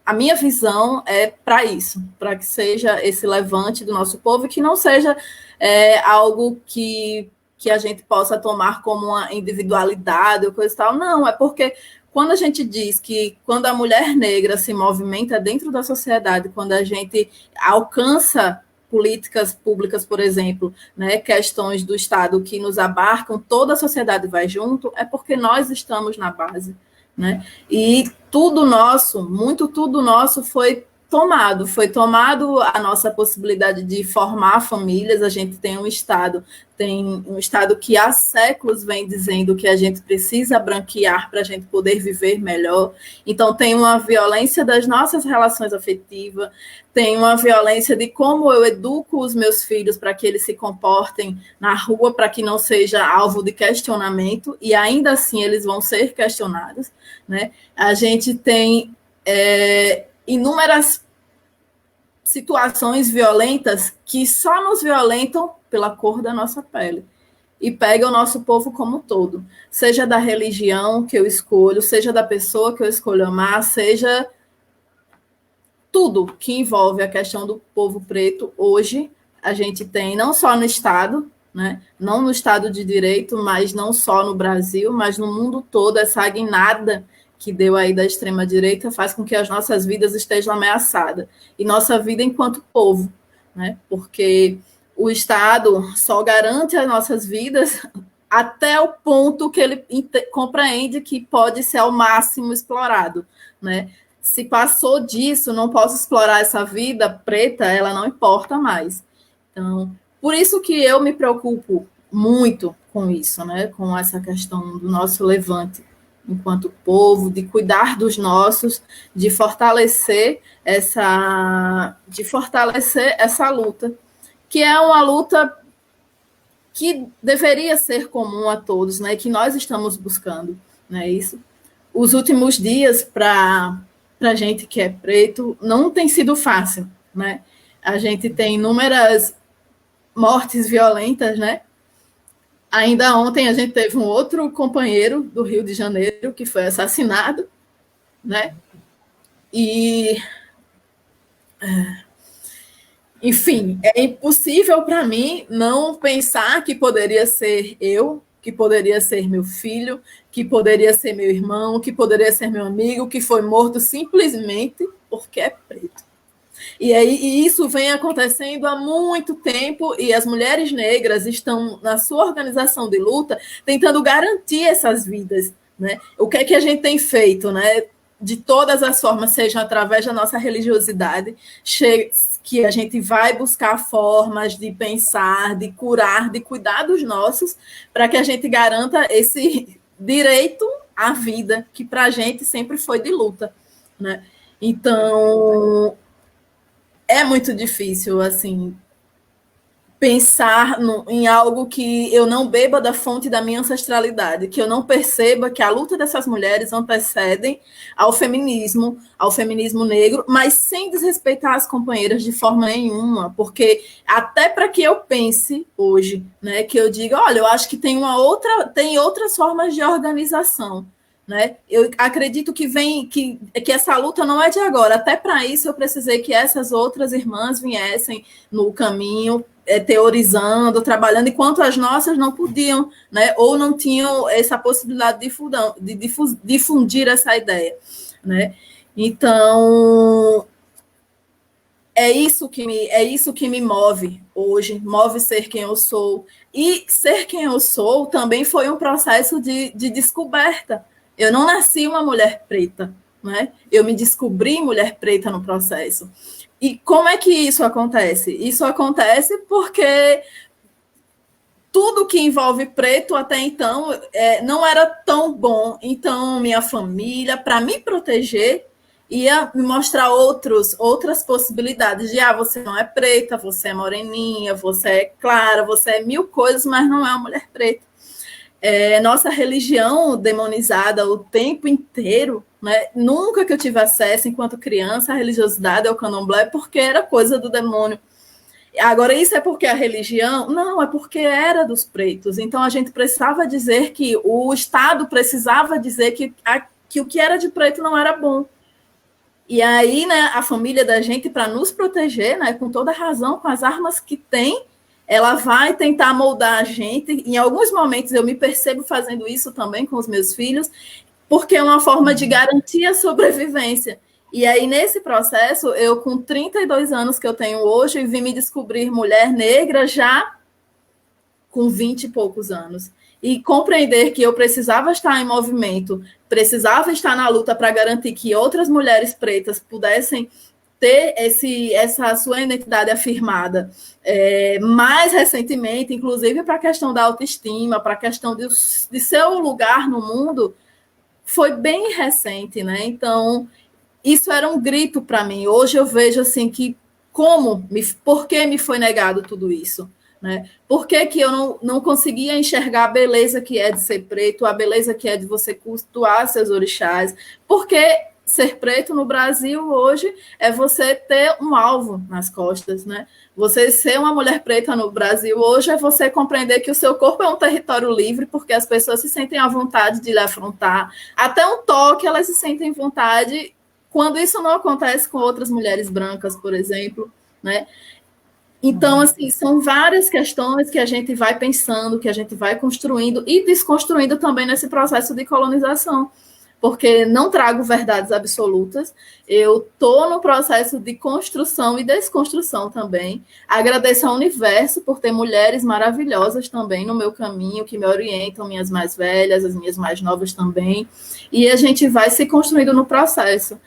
a minha visão é para isso, para que seja esse levante do nosso povo e que não seja algo que a gente possa tomar como uma individualidade ou coisa e tal. Não, é porque quando a gente diz que quando a mulher negra se movimenta dentro da sociedade, quando a gente alcança políticas públicas, por exemplo, né, questões do Estado que nos abarcam, toda a sociedade vai junto, é porque nós estamos na base, né? E tudo nosso, muito tudo nosso foi tomado a nossa possibilidade de formar famílias. A gente tem um Estado que há séculos vem dizendo que a gente precisa branquear para a gente poder viver melhor. Então tem uma violência das nossas relações afetivas, tem uma violência de como eu educo os meus filhos para que eles se comportem na rua, para que não seja alvo de questionamento, e ainda assim eles vão ser questionados, né? A gente tem inúmeras situações violentas que só nos violentam pela cor da nossa pele e pegam o nosso povo como um todo, seja da religião que eu escolho, seja da pessoa que eu escolho amar, seja tudo que envolve a questão do povo preto. Hoje a gente tem não só no Estado, né, não no Estado de Direito, mas não só no Brasil, mas no mundo todo, essa guinada que deu aí da extrema-direita faz com que as nossas vidas estejam ameaçadas. E nossa vida enquanto povo, né? Porque o Estado só garante as nossas vidas até o ponto que ele compreende que pode ser ao máximo explorado, né? Se passou disso, não posso explorar essa vida preta, ela não importa mais. Então, por isso que eu me preocupo muito com isso, né? Com essa questão do nosso levante enquanto povo, de cuidar dos nossos, de fortalecer essa luta, que é uma luta que deveria ser comum a todos, né? Que nós estamos buscando, né? Isso. Os últimos dias para a gente que é preto não tem sido fácil, né? A gente tem inúmeras mortes violentas, né? Ainda ontem a gente teve um outro companheiro do Rio de Janeiro que foi assassinado, né? E, enfim, é impossível para mim não pensar que poderia ser eu, que poderia ser meu filho, que poderia ser meu irmão, que poderia ser meu amigo, que foi morto simplesmente porque é preto. E isso vem acontecendo há muito tempo, e as mulheres negras estão, na sua organização de luta, tentando garantir essas vidas, né? O que é que a gente tem feito, né? De todas as formas, seja através da nossa religiosidade, que a gente vai buscar formas de pensar, de curar, de cuidar dos nossos, para que a gente garanta esse direito à vida, que para a gente sempre foi de luta, né? Então, é muito difícil, assim, pensar em algo que eu não beba da fonte da minha ancestralidade, que eu não perceba que a luta dessas mulheres antecedem ao feminismo negro, mas sem desrespeitar as companheiras de forma nenhuma, porque até para que eu pense hoje, né, que eu diga, olha, eu acho que tem outras formas de organização, né? Eu acredito que essa luta não é de agora. Até para isso eu precisei que essas outras irmãs viessem no caminho, teorizando, trabalhando, enquanto as nossas não podiam, né? Ou não tinham essa possibilidade de difundir essa ideia, né? Então, é isso que me move hoje, move ser quem eu sou. E ser quem eu sou também foi um processo de descoberta. Eu não nasci uma mulher preta, né? Eu me descobri mulher preta no processo. E como é que isso acontece? Isso acontece porque tudo que envolve preto até então não era tão bom. Então, minha família, para me proteger, ia me mostrar outras possibilidades de você não é preta, você é moreninha, você é clara, você é mil coisas, mas não é uma mulher preta. Nossa religião demonizada o tempo inteiro, né? Nunca que eu tive acesso, enquanto criança, à religiosidade, ao candomblé, porque era coisa do demônio. Agora, isso é porque a religião? Não, é porque era dos pretos. Então, a gente precisava dizer que o Estado precisava dizer que o que era de preto não era bom. E aí, né, a família da gente, para nos proteger, né, com toda razão, com as armas que tem, ela vai tentar moldar a gente. Em alguns momentos eu me percebo fazendo isso também com os meus filhos, porque é uma forma de garantir a sobrevivência. E aí, nesse processo, eu, com 32 anos que eu tenho hoje, vim me descobrir mulher negra já com 20 e poucos anos. E compreender que eu precisava estar em movimento, precisava estar na luta para garantir que outras mulheres pretas pudessem ter essa sua identidade afirmada. Mais recentemente, inclusive para a questão da autoestima, para a questão de seu lugar no mundo, foi bem recente, né? Então, isso era um grito para mim. Hoje eu vejo assim que por que me foi negado tudo isso? Né? Por que eu não conseguia enxergar a beleza que é de ser preto, a beleza que é de você cultuar seus orixás? Porque ser preto no Brasil hoje é você ter um alvo nas costas, né? Você ser uma mulher preta no Brasil hoje é você compreender que o seu corpo é um território livre, porque as pessoas se sentem à vontade de lhe afrontar. Até um toque elas se sentem à vontade, quando isso não acontece com outras mulheres brancas, por exemplo, né? Então, assim, são várias questões que a gente vai pensando, que a gente vai construindo e desconstruindo também nesse processo de colonização, porque não trago verdades absolutas, eu estou no processo de construção e desconstrução também. Agradeço ao universo por ter mulheres maravilhosas também no meu caminho, que me orientam, minhas mais velhas, as minhas mais novas também, e a gente vai se construindo no processo.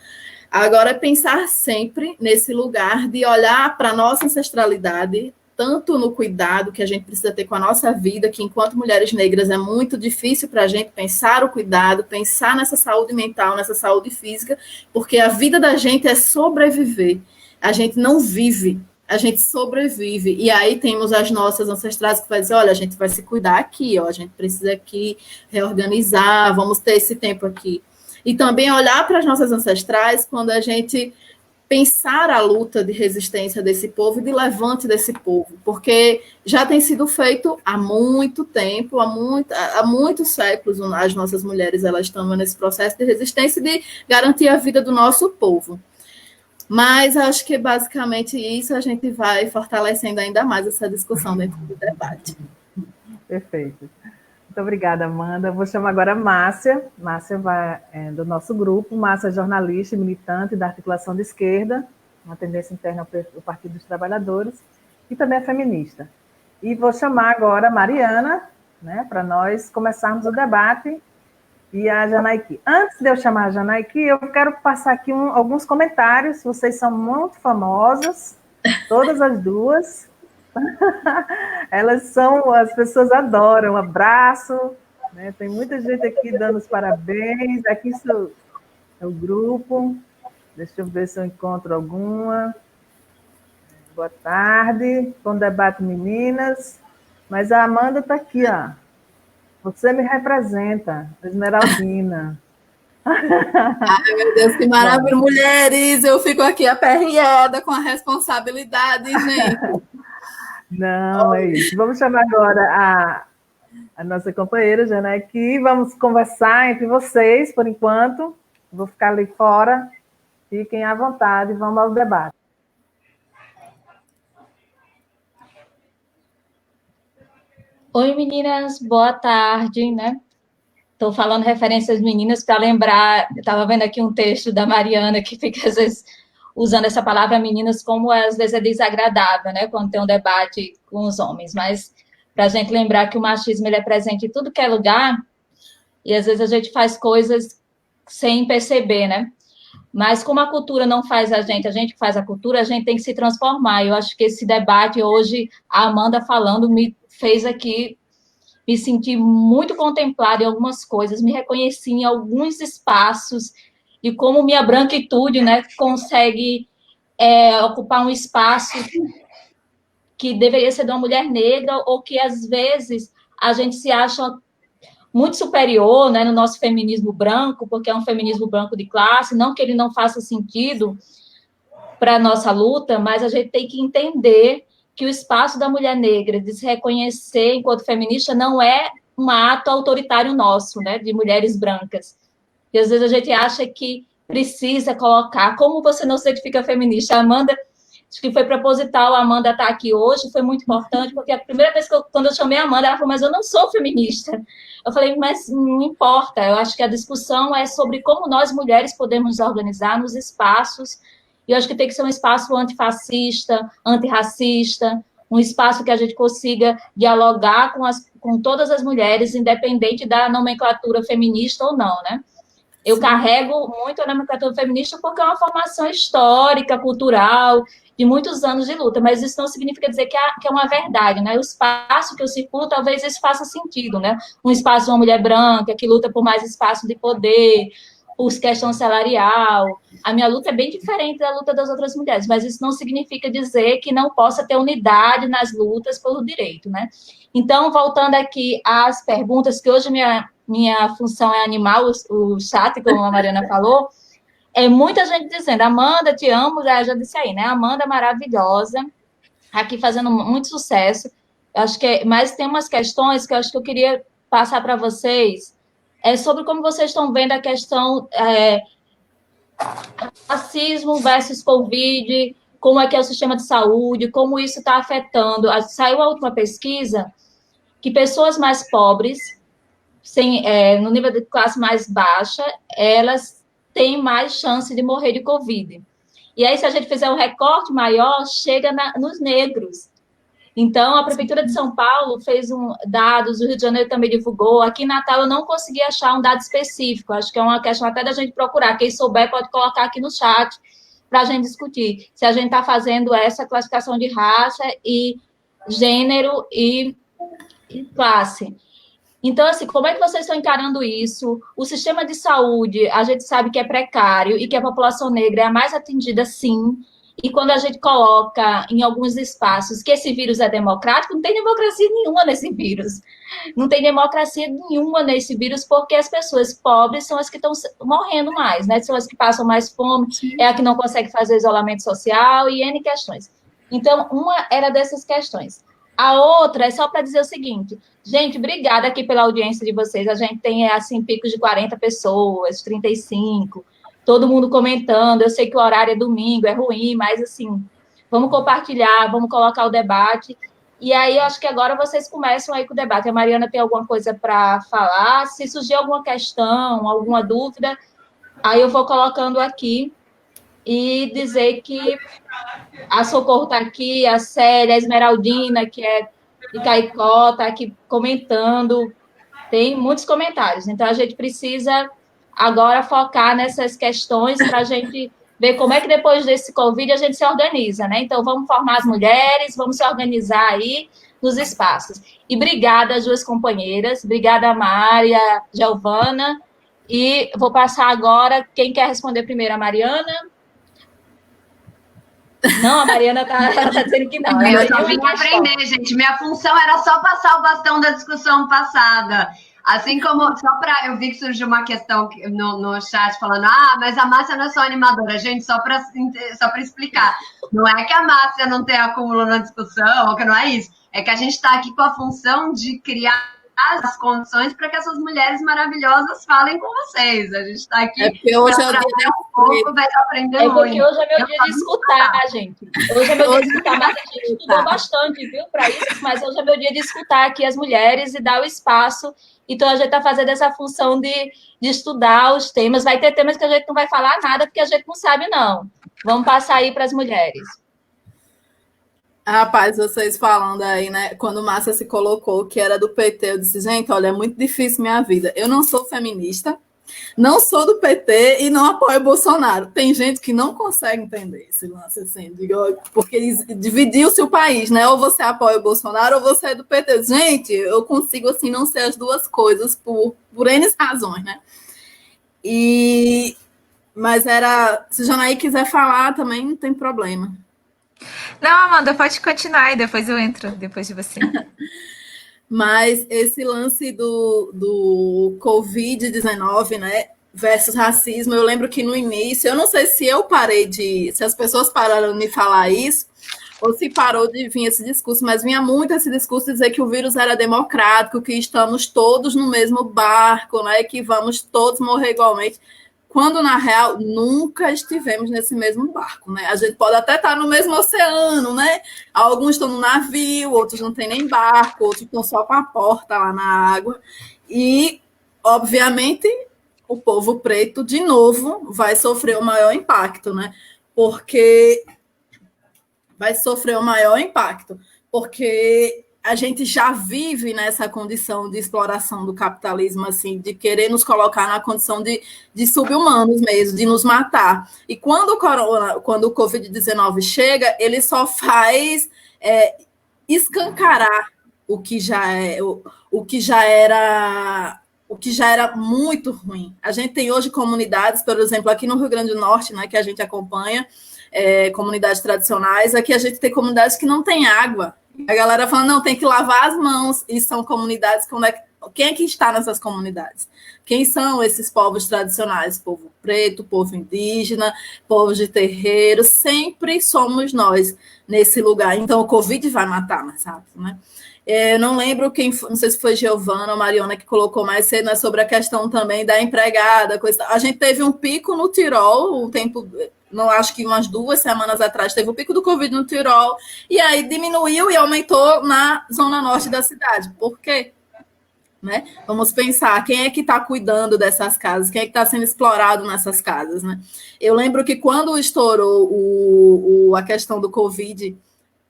Agora, pensar sempre nesse lugar de olhar para a nossa ancestralidade, tanto no cuidado que a gente precisa ter com a nossa vida, que enquanto mulheres negras é muito difícil para a gente pensar o cuidado, pensar nessa saúde mental, nessa saúde física, porque a vida da gente é sobreviver. A gente não vive, a gente sobrevive. E aí temos as nossas ancestrais que vai dizer, olha, a gente vai se cuidar aqui, ó, a gente precisa aqui reorganizar, vamos ter esse tempo aqui. E também olhar para as nossas ancestrais quando a gente pensar a luta de resistência desse povo e de levante desse povo, porque já tem sido feito há muito tempo, há muitos séculos, as nossas mulheres elas estão nesse processo de resistência e de garantir a vida do nosso povo. Mas acho que basicamente isso a gente vai fortalecendo ainda mais essa discussão dentro do debate. Perfeito. Muito obrigada, Amanda. Vou chamar agora a Márcia. Márcia do nosso grupo. Márcia é jornalista e militante da articulação de esquerda, uma tendência interna do Partido dos Trabalhadores, e também é feminista. E vou chamar agora a Mariana, né, para nós começarmos o debate, e a Janaíki. Antes de eu chamar a Janaíki, eu quero passar aqui alguns comentários. Vocês são muito famosas, todas as duas. As pessoas adoram, um abraço, né? Tem muita gente aqui dando os parabéns, aqui é o grupo, deixa eu ver se eu encontro alguma. Boa tarde, bom debate, meninas, mas a Amanda está aqui, ó. Você me representa, Esmeraldina. Ai, meu Deus, que maravilha, mulheres, eu fico aqui aperreada com a responsabilidade, gente. Não, é isso. Vamos chamar agora a nossa companheira Jana aqui. Vamos conversar entre vocês, por enquanto. Vou ficar ali fora. Fiquem à vontade, vamos ao debate. Oi, meninas, boa tarde, né? Estou falando referências meninas para lembrar, eu estava vendo aqui um texto da Mariana que fica, às vezes, usando essa palavra meninas como às vezes é desagradável, né? Quando tem um debate com os homens, mas para a gente lembrar que o machismo ele é presente em tudo que é lugar e às vezes a gente faz coisas sem perceber, né? Mas como a cultura não faz a gente que faz a cultura, a gente tem que se transformar. Eu acho que esse debate hoje, a Amanda falando, me fez aqui me sentir muito contemplada em algumas coisas, me reconheci em alguns espaços e como minha branquitude, né, consegue ocupar um espaço que deveria ser de uma mulher negra ou que, às vezes, a gente se acha muito superior, né, no nosso feminismo branco, porque é um feminismo branco de classe, não que ele não faça sentido para a nossa luta, mas a gente tem que entender que o espaço da mulher negra de se reconhecer enquanto feminista não é um ato autoritário nosso, né, de mulheres brancas. E às vezes a gente acha que precisa colocar, como você não se certifica feminista? A Amanda, acho que foi proposital, a Amanda estar aqui hoje, foi muito importante, porque a primeira vez quando eu chamei a Amanda, ela falou, mas eu não sou feminista. Eu falei, mas não importa, eu acho que a discussão é sobre como nós mulheres podemos nos organizar nos espaços. E eu acho que tem que ser um espaço antifascista, antirracista, um espaço que a gente consiga dialogar com todas as mulheres, independente da nomenclatura feminista ou não, né? Eu Sim. carrego muito a nomenclatura feminista porque é uma formação histórica, cultural, de muitos anos de luta, mas isso não significa dizer que é uma verdade, né? O espaço que eu circulo, talvez isso faça sentido, né? Um espaço de uma mulher branca que luta por mais espaço de poder, por questão salarial. A minha luta é bem diferente da luta das outras mulheres, mas isso não significa dizer que não possa ter unidade nas lutas pelo direito, né? Então, voltando aqui às perguntas, que hoje minha função é animar o chat, como a Mariana falou, muita gente dizendo, Amanda, te amo, já disse aí, né? Amanda maravilhosa, aqui fazendo muito sucesso. Acho que, mas tem umas questões que eu acho que eu queria passar para vocês, sobre como vocês estão vendo a questão racismo versus Covid, como é que é o sistema de saúde, como isso está afetando. Saiu a última pesquisa que pessoas mais pobres, no nível de classe mais baixa, elas têm mais chance de morrer de Covid. E aí, se a gente fizer um recorte maior, chega nos negros. Então, a Prefeitura de São Paulo fez dados, o Rio de Janeiro também divulgou. Aqui em Natal, eu não consegui achar um dado específico. Acho que é uma questão até da gente procurar. Quem souber pode colocar aqui no chat para a gente discutir. Se a gente está fazendo essa classificação de raça e gênero e classe. Então, assim, como é que vocês estão encarando isso? O sistema de saúde, a gente sabe que é precário e que a população negra é a mais atingida, sim. E quando a gente coloca em alguns espaços que esse vírus é democrático, não tem democracia nenhuma nesse vírus. Não tem democracia nenhuma nesse vírus, porque as pessoas pobres são as que estão morrendo mais, né? São as que passam mais fome, é a que não consegue fazer isolamento social e N questões. Então, uma era dessas questões. A outra é só para dizer o seguinte, gente, obrigada aqui pela audiência de vocês. A gente tem, assim, picos de 40 pessoas, 35, todo mundo comentando. Eu sei que o horário é domingo, é ruim, mas, assim, vamos compartilhar, vamos colocar o debate. E aí, eu acho que agora vocês começam aí com o debate. A Mariana tem alguma coisa para falar? Se surgir alguma questão, alguma dúvida, aí eu vou colocando aqui e dizer que a Socorro está aqui, a Célia, a Esmeraldina, que é de Caicó, está aqui comentando. Tem muitos comentários. Então, a gente precisa agora focar nessas questões para a gente ver como é que depois desse Covid a gente se organiza, né? Então, vamos formar as mulheres, vamos se organizar aí nos espaços. E obrigada às duas companheiras, obrigada a Mária, Giovana, e vou passar agora, quem quer responder primeiro, a Mariana? Não, a Mariana tá dizendo que não. Eu só vim aprender, gente. Minha função era só passar o bastão da discussão passada. Assim como, eu vi que surgiu uma questão no chat falando, mas a Márcia não é só animadora. Gente, só para explicar. Não é que a Márcia não tem acúmulo na discussão, ou que não é isso. É que a gente está aqui com a função de criar as condições para que essas mulheres maravilhosas falem com vocês. A gente está aqui. É porque hoje é o dia um pouco, vai aprender muito. Porque hoje é meu dia de escutar, gente. Hoje é meu dia de escutar, mas a gente estudou bastante, viu, para isso, mas hoje é meu dia de escutar aqui as mulheres e dar o espaço. Então, a gente está fazendo essa função de estudar os temas. Vai ter temas que a gente não vai falar nada, porque a gente não sabe, não. Vamos passar aí para as mulheres. Rapaz, vocês falando aí, né? Quando Márcia se colocou que era do PT, eu disse, gente, olha, é muito difícil minha vida. Eu não sou feminista, não sou do PT e não apoio Bolsonaro. Tem gente que não consegue entender esse lance, assim, porque dividiu-se o país, né? Ou você apoia o Bolsonaro ou você é do PT. Gente, eu consigo, assim, não ser as duas coisas por N razões, né? Mas se Janaí quiser falar também, não tem problema. Não, Amanda, pode continuar e depois eu entro, depois de você. Mas esse lance do Covid-19, né, versus racismo, eu lembro que no início, eu não sei se se as pessoas pararam de me falar isso, ou se parou de vir esse discurso, mas vinha muito esse discurso de dizer que o vírus era democrático, que estamos todos no mesmo barco, né, que vamos todos morrer igualmente. Quando, na real, nunca estivemos nesse mesmo barco, né? A gente pode até estar no mesmo oceano, né? Alguns estão no navio, outros não têm nem barco, outros estão só com a porta lá na água. E, obviamente, o povo preto, de novo, vai sofrer o maior impacto, né? Porque a gente já vive nessa condição de exploração do capitalismo, assim, de querer nos colocar na condição de sub-humanos mesmo, de nos matar. E quando o Covid-19 chega, ele só faz escancarar o que já era muito ruim. A gente tem hoje comunidades, por exemplo, aqui no Rio Grande do Norte, né, que a gente acompanha, comunidades tradicionais, aqui a gente tem comunidades que não têm água. A galera fala, não, tem que lavar as mãos, e são comunidades, quem é que está nessas comunidades? Quem são esses povos tradicionais? Povo preto, povo indígena, povo de terreiro, sempre somos nós nesse lugar. Então, o Covid vai matar mais rápido, né? Eu não lembro não sei se foi Giovana ou Mariana que colocou mais cedo, né, sobre a questão também da empregada. A gente teve um pico no Tirol, um tempo, não acho que umas 2 semanas atrás, teve o pico do Covid no Tirol, e aí diminuiu e aumentou na zona norte da cidade. Por quê? Né? Vamos pensar, quem é que está cuidando dessas casas? Quem é que está sendo explorado nessas casas? Né? Eu lembro que quando estourou a questão do Covid,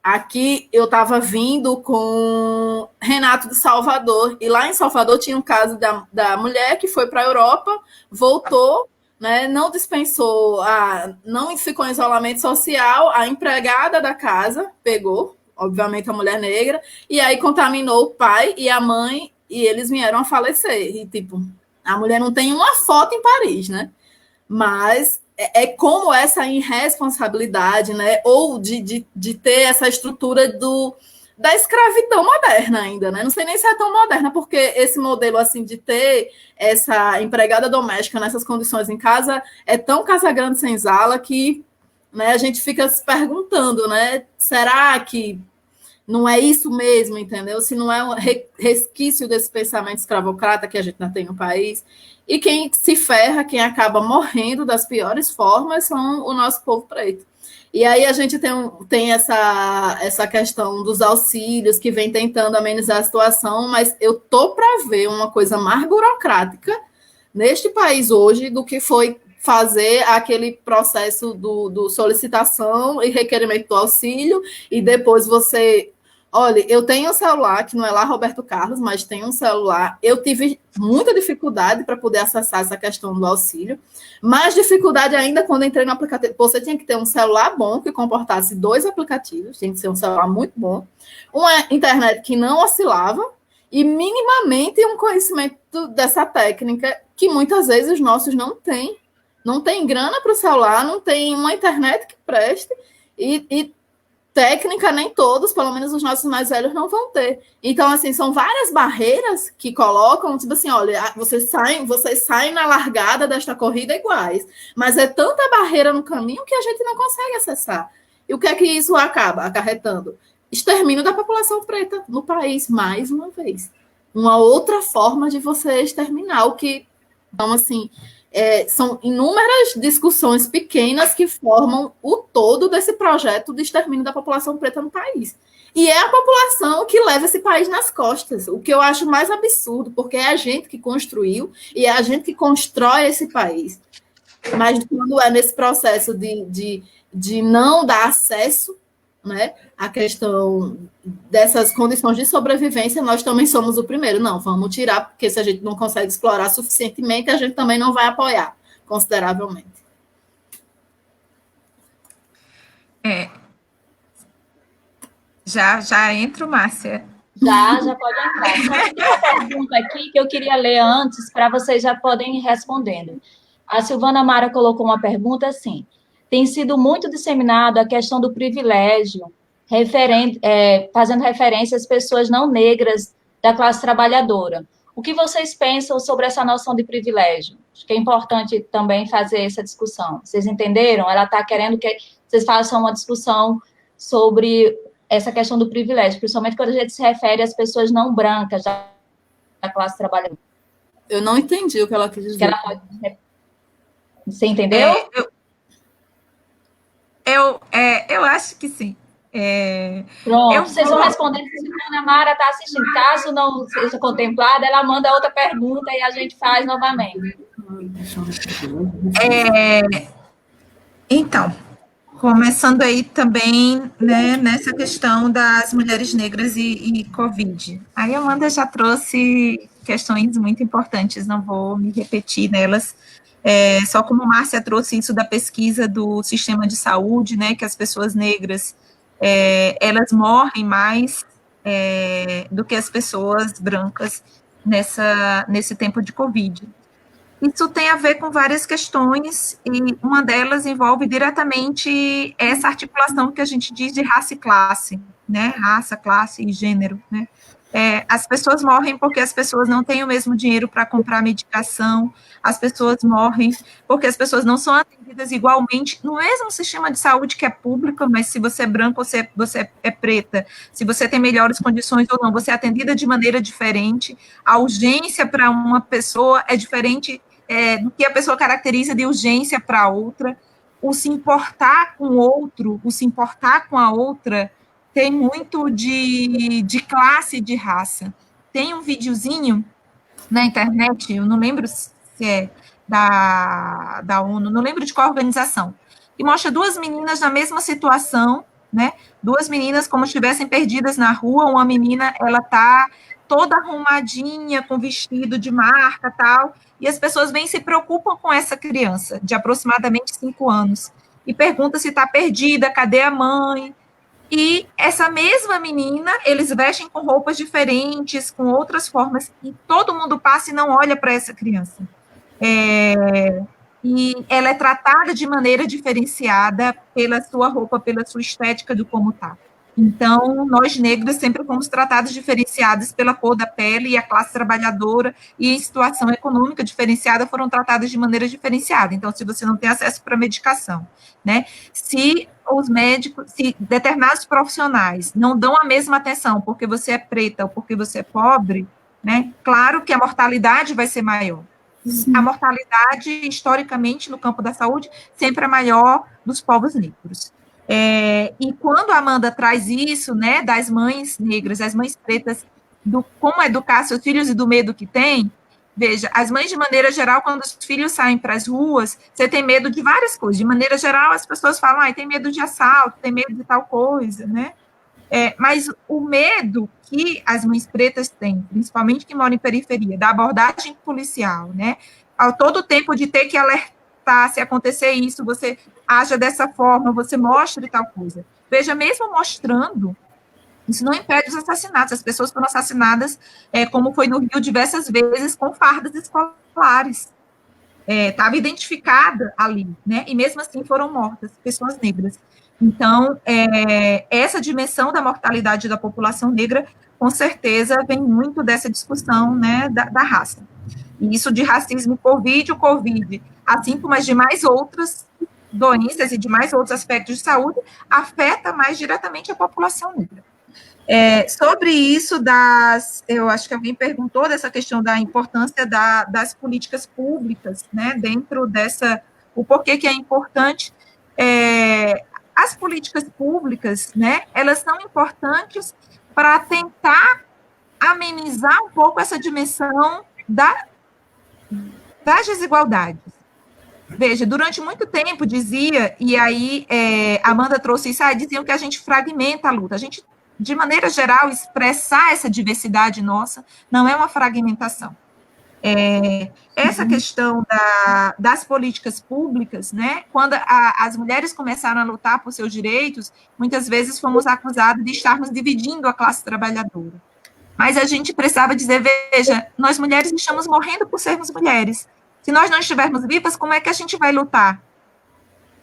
aqui eu estava vindo com Renato de Salvador, e lá em Salvador tinha um caso da mulher que foi para a Europa, voltou, né, não dispensou, não ficou em isolamento social, a empregada da casa pegou, obviamente a mulher negra, e aí contaminou o pai e a mãe, e eles vieram a falecer. E, tipo, a mulher não tem uma foto em Paris, né? Mas é como essa irresponsabilidade, né? Ou de ter essa estrutura da escravidão moderna ainda, né? Não sei nem se é tão moderna, porque esse modelo, assim, de ter essa empregada doméstica nessas condições em casa é tão casa grande sem sala que, né, a gente fica se perguntando, né? Será que não é isso mesmo, entendeu? Se não é um resquício desse pensamento escravocrata que a gente ainda tem no país. E quem se ferra, quem acaba morrendo das piores formas, são o nosso povo preto. E aí a gente tem essa questão dos auxílios, que vem tentando amenizar a situação, mas eu tô para ver uma coisa mais burocrática neste país hoje do que foi fazer aquele processo do solicitação e requerimento do auxílio, e depois você... Olha, eu tenho um celular, que não é lá Roberto Carlos, mas tem um celular. Eu tive muita dificuldade para poder acessar essa questão do auxílio, mais dificuldade ainda quando entrei no aplicativo. Você tinha que ter um celular bom, que comportasse 2 aplicativos, tem que ser um celular muito bom, uma internet que não oscilava, e minimamente um conhecimento dessa técnica, que muitas vezes os nossos não têm. Não tem grana para o celular, não tem uma internet que preste, e técnica nem todos, pelo menos os nossos mais velhos, não vão ter. Então, assim, são várias barreiras que colocam, tipo assim, olha, vocês saem na largada desta corrida iguais, mas é tanta barreira no caminho que a gente não consegue acessar. E o que é que isso acaba acarretando? Extermínio da população preta no país, mais uma vez. uma outra forma de você exterminar o que... Então, assim, são inúmeras discussões pequenas que formam o todo desse projeto de extermínio da população preta no país. E é a população que leva esse país nas costas, o que eu acho mais absurdo, porque é a gente que construiu e é a gente que constrói esse país. Mas quando é nesse processo de não dar acesso, né, à questão dessas condições de sobrevivência, nós também somos o primeiro. Não, vamos tirar, porque se a gente não consegue explorar suficientemente, a gente também não vai apoiar consideravelmente. Já entro, Márcia. Já pode entrar. Só tem uma pergunta aqui que eu queria ler antes, para vocês já podem ir respondendo. A Silvana Mara colocou uma pergunta assim: tem sido muito disseminado a questão do privilégio, fazendo referência às pessoas não negras da classe trabalhadora. O que vocês pensam sobre essa noção de privilégio? Acho que é importante também fazer essa discussão. Vocês entenderam? Ela está querendo que vocês façam uma discussão sobre essa questão do privilégio, principalmente quando a gente se refere às pessoas não brancas da classe trabalhadora. Eu não entendi o que ela quis dizer. Você entendeu? Eu acho que sim. Pronto, vocês vão responder se a Ana Mara está assistindo. Caso não seja contemplada, ela manda outra pergunta e a gente faz novamente. Então, começando aí também, né, nessa questão das mulheres negras e Covid. Aí a Amanda já trouxe questões muito importantes, não vou me repetir nelas. Só como a Márcia trouxe isso da pesquisa do sistema de saúde, né, que as pessoas negras, elas morrem mais do que as pessoas brancas nesse tempo de Covid. Isso tem a ver com várias questões, e uma delas envolve diretamente essa articulação que a gente diz de raça e classe, né, raça, classe e gênero, né. As pessoas morrem porque as pessoas não têm o mesmo dinheiro para comprar medicação, as pessoas morrem porque as pessoas não são atendidas igualmente no mesmo sistema de saúde que é público, mas se você é branco ou você é preta, se você tem melhores condições ou não, você é atendida de maneira diferente, a urgência para uma pessoa é diferente do que a pessoa caracteriza de urgência para outra, o se importar com o outro, o se importar com a outra, tem muito de classe e de raça. Tem um videozinho na internet, eu não lembro se é da ONU, não lembro de qual organização, que mostra duas meninas na mesma situação, né? Duas meninas como se estivessem perdidas na rua. Uma menina, ela tá toda arrumadinha, com vestido de marca, tal, e as pessoas vêm e se preocupam com essa criança, de aproximadamente 5 anos, e perguntam se está perdida, cadê a mãe? E essa mesma menina, eles vestem com roupas diferentes, com outras formas, e todo mundo passa e não olha para essa criança. E ela é tratada de maneira diferenciada pela sua roupa, pela sua estética, do como está. Então, nós negros sempre fomos tratados diferenciados pela cor da pele, e a classe trabalhadora e em situação econômica diferenciada foram tratadas de maneira diferenciada. Então, se você não tem acesso para medicação, né? Se os médicos, se determinados profissionais não dão a mesma atenção porque você é preta ou porque você é pobre, né? Claro que a mortalidade vai ser maior. Sim. A mortalidade, historicamente, no campo da saúde, sempre é maior dos povos negros. E quando a Amanda traz isso, né, das mães negras, das mães pretas, do como educar seus filhos e do medo que tem, veja, as mães, de maneira geral, quando os filhos saem para as ruas, você tem medo de várias coisas. De maneira geral, as pessoas falam, tem medo de assalto, tem medo de tal coisa, né? Mas o medo que as mães pretas têm, principalmente que moram em periferia, da abordagem policial, né? Ao todo tempo de ter que alertar, se acontecer isso, você haja dessa forma, você mostre tal coisa. Veja, mesmo mostrando, isso não impede os assassinatos. As pessoas foram assassinadas, como foi no Rio, diversas vezes, com fardas escolares. Estava identificada ali, né? E mesmo assim foram mortas pessoas negras. Então, essa dimensão da mortalidade da população negra, com certeza, vem muito dessa discussão, né, da raça. E isso de racismo o Covid, assim como as demais outras doenças e demais outros aspectos de saúde, afeta mais diretamente a população negra. Sobre isso, eu acho que alguém perguntou dessa questão da importância das políticas públicas, né, dentro dessa, o porquê que é importante. As políticas públicas, né, elas são importantes para tentar amenizar um pouco essa dimensão das desigualdades. Veja, durante muito tempo dizia, e aí Amanda trouxe isso, diziam que a gente fragmenta a luta. A gente, de maneira geral, expressar essa diversidade nossa não é uma fragmentação. Essa questão das políticas públicas, né, quando as mulheres começaram a lutar por seus direitos, muitas vezes fomos acusados de estarmos dividindo a classe trabalhadora. Mas a gente precisava dizer, veja, nós mulheres estamos morrendo por sermos mulheres. Se nós não estivermos vivas, como é que a gente vai lutar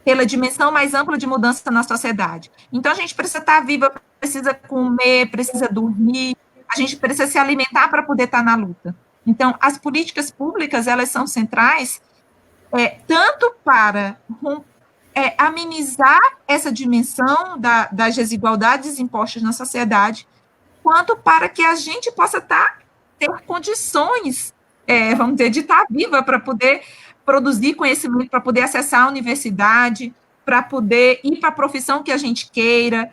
pela dimensão mais ampla de mudança na sociedade? Então, a gente precisa estar viva, precisa comer, precisa dormir, a gente precisa se alimentar para poder estar na luta. Então, as políticas públicas, elas são centrais, tanto para amenizar essa dimensão das desigualdades impostas na sociedade, quanto para que a gente possa ter condições, vamos dizer, de estar viva para poder produzir conhecimento, para poder acessar a universidade, para poder ir para a profissão que a gente queira,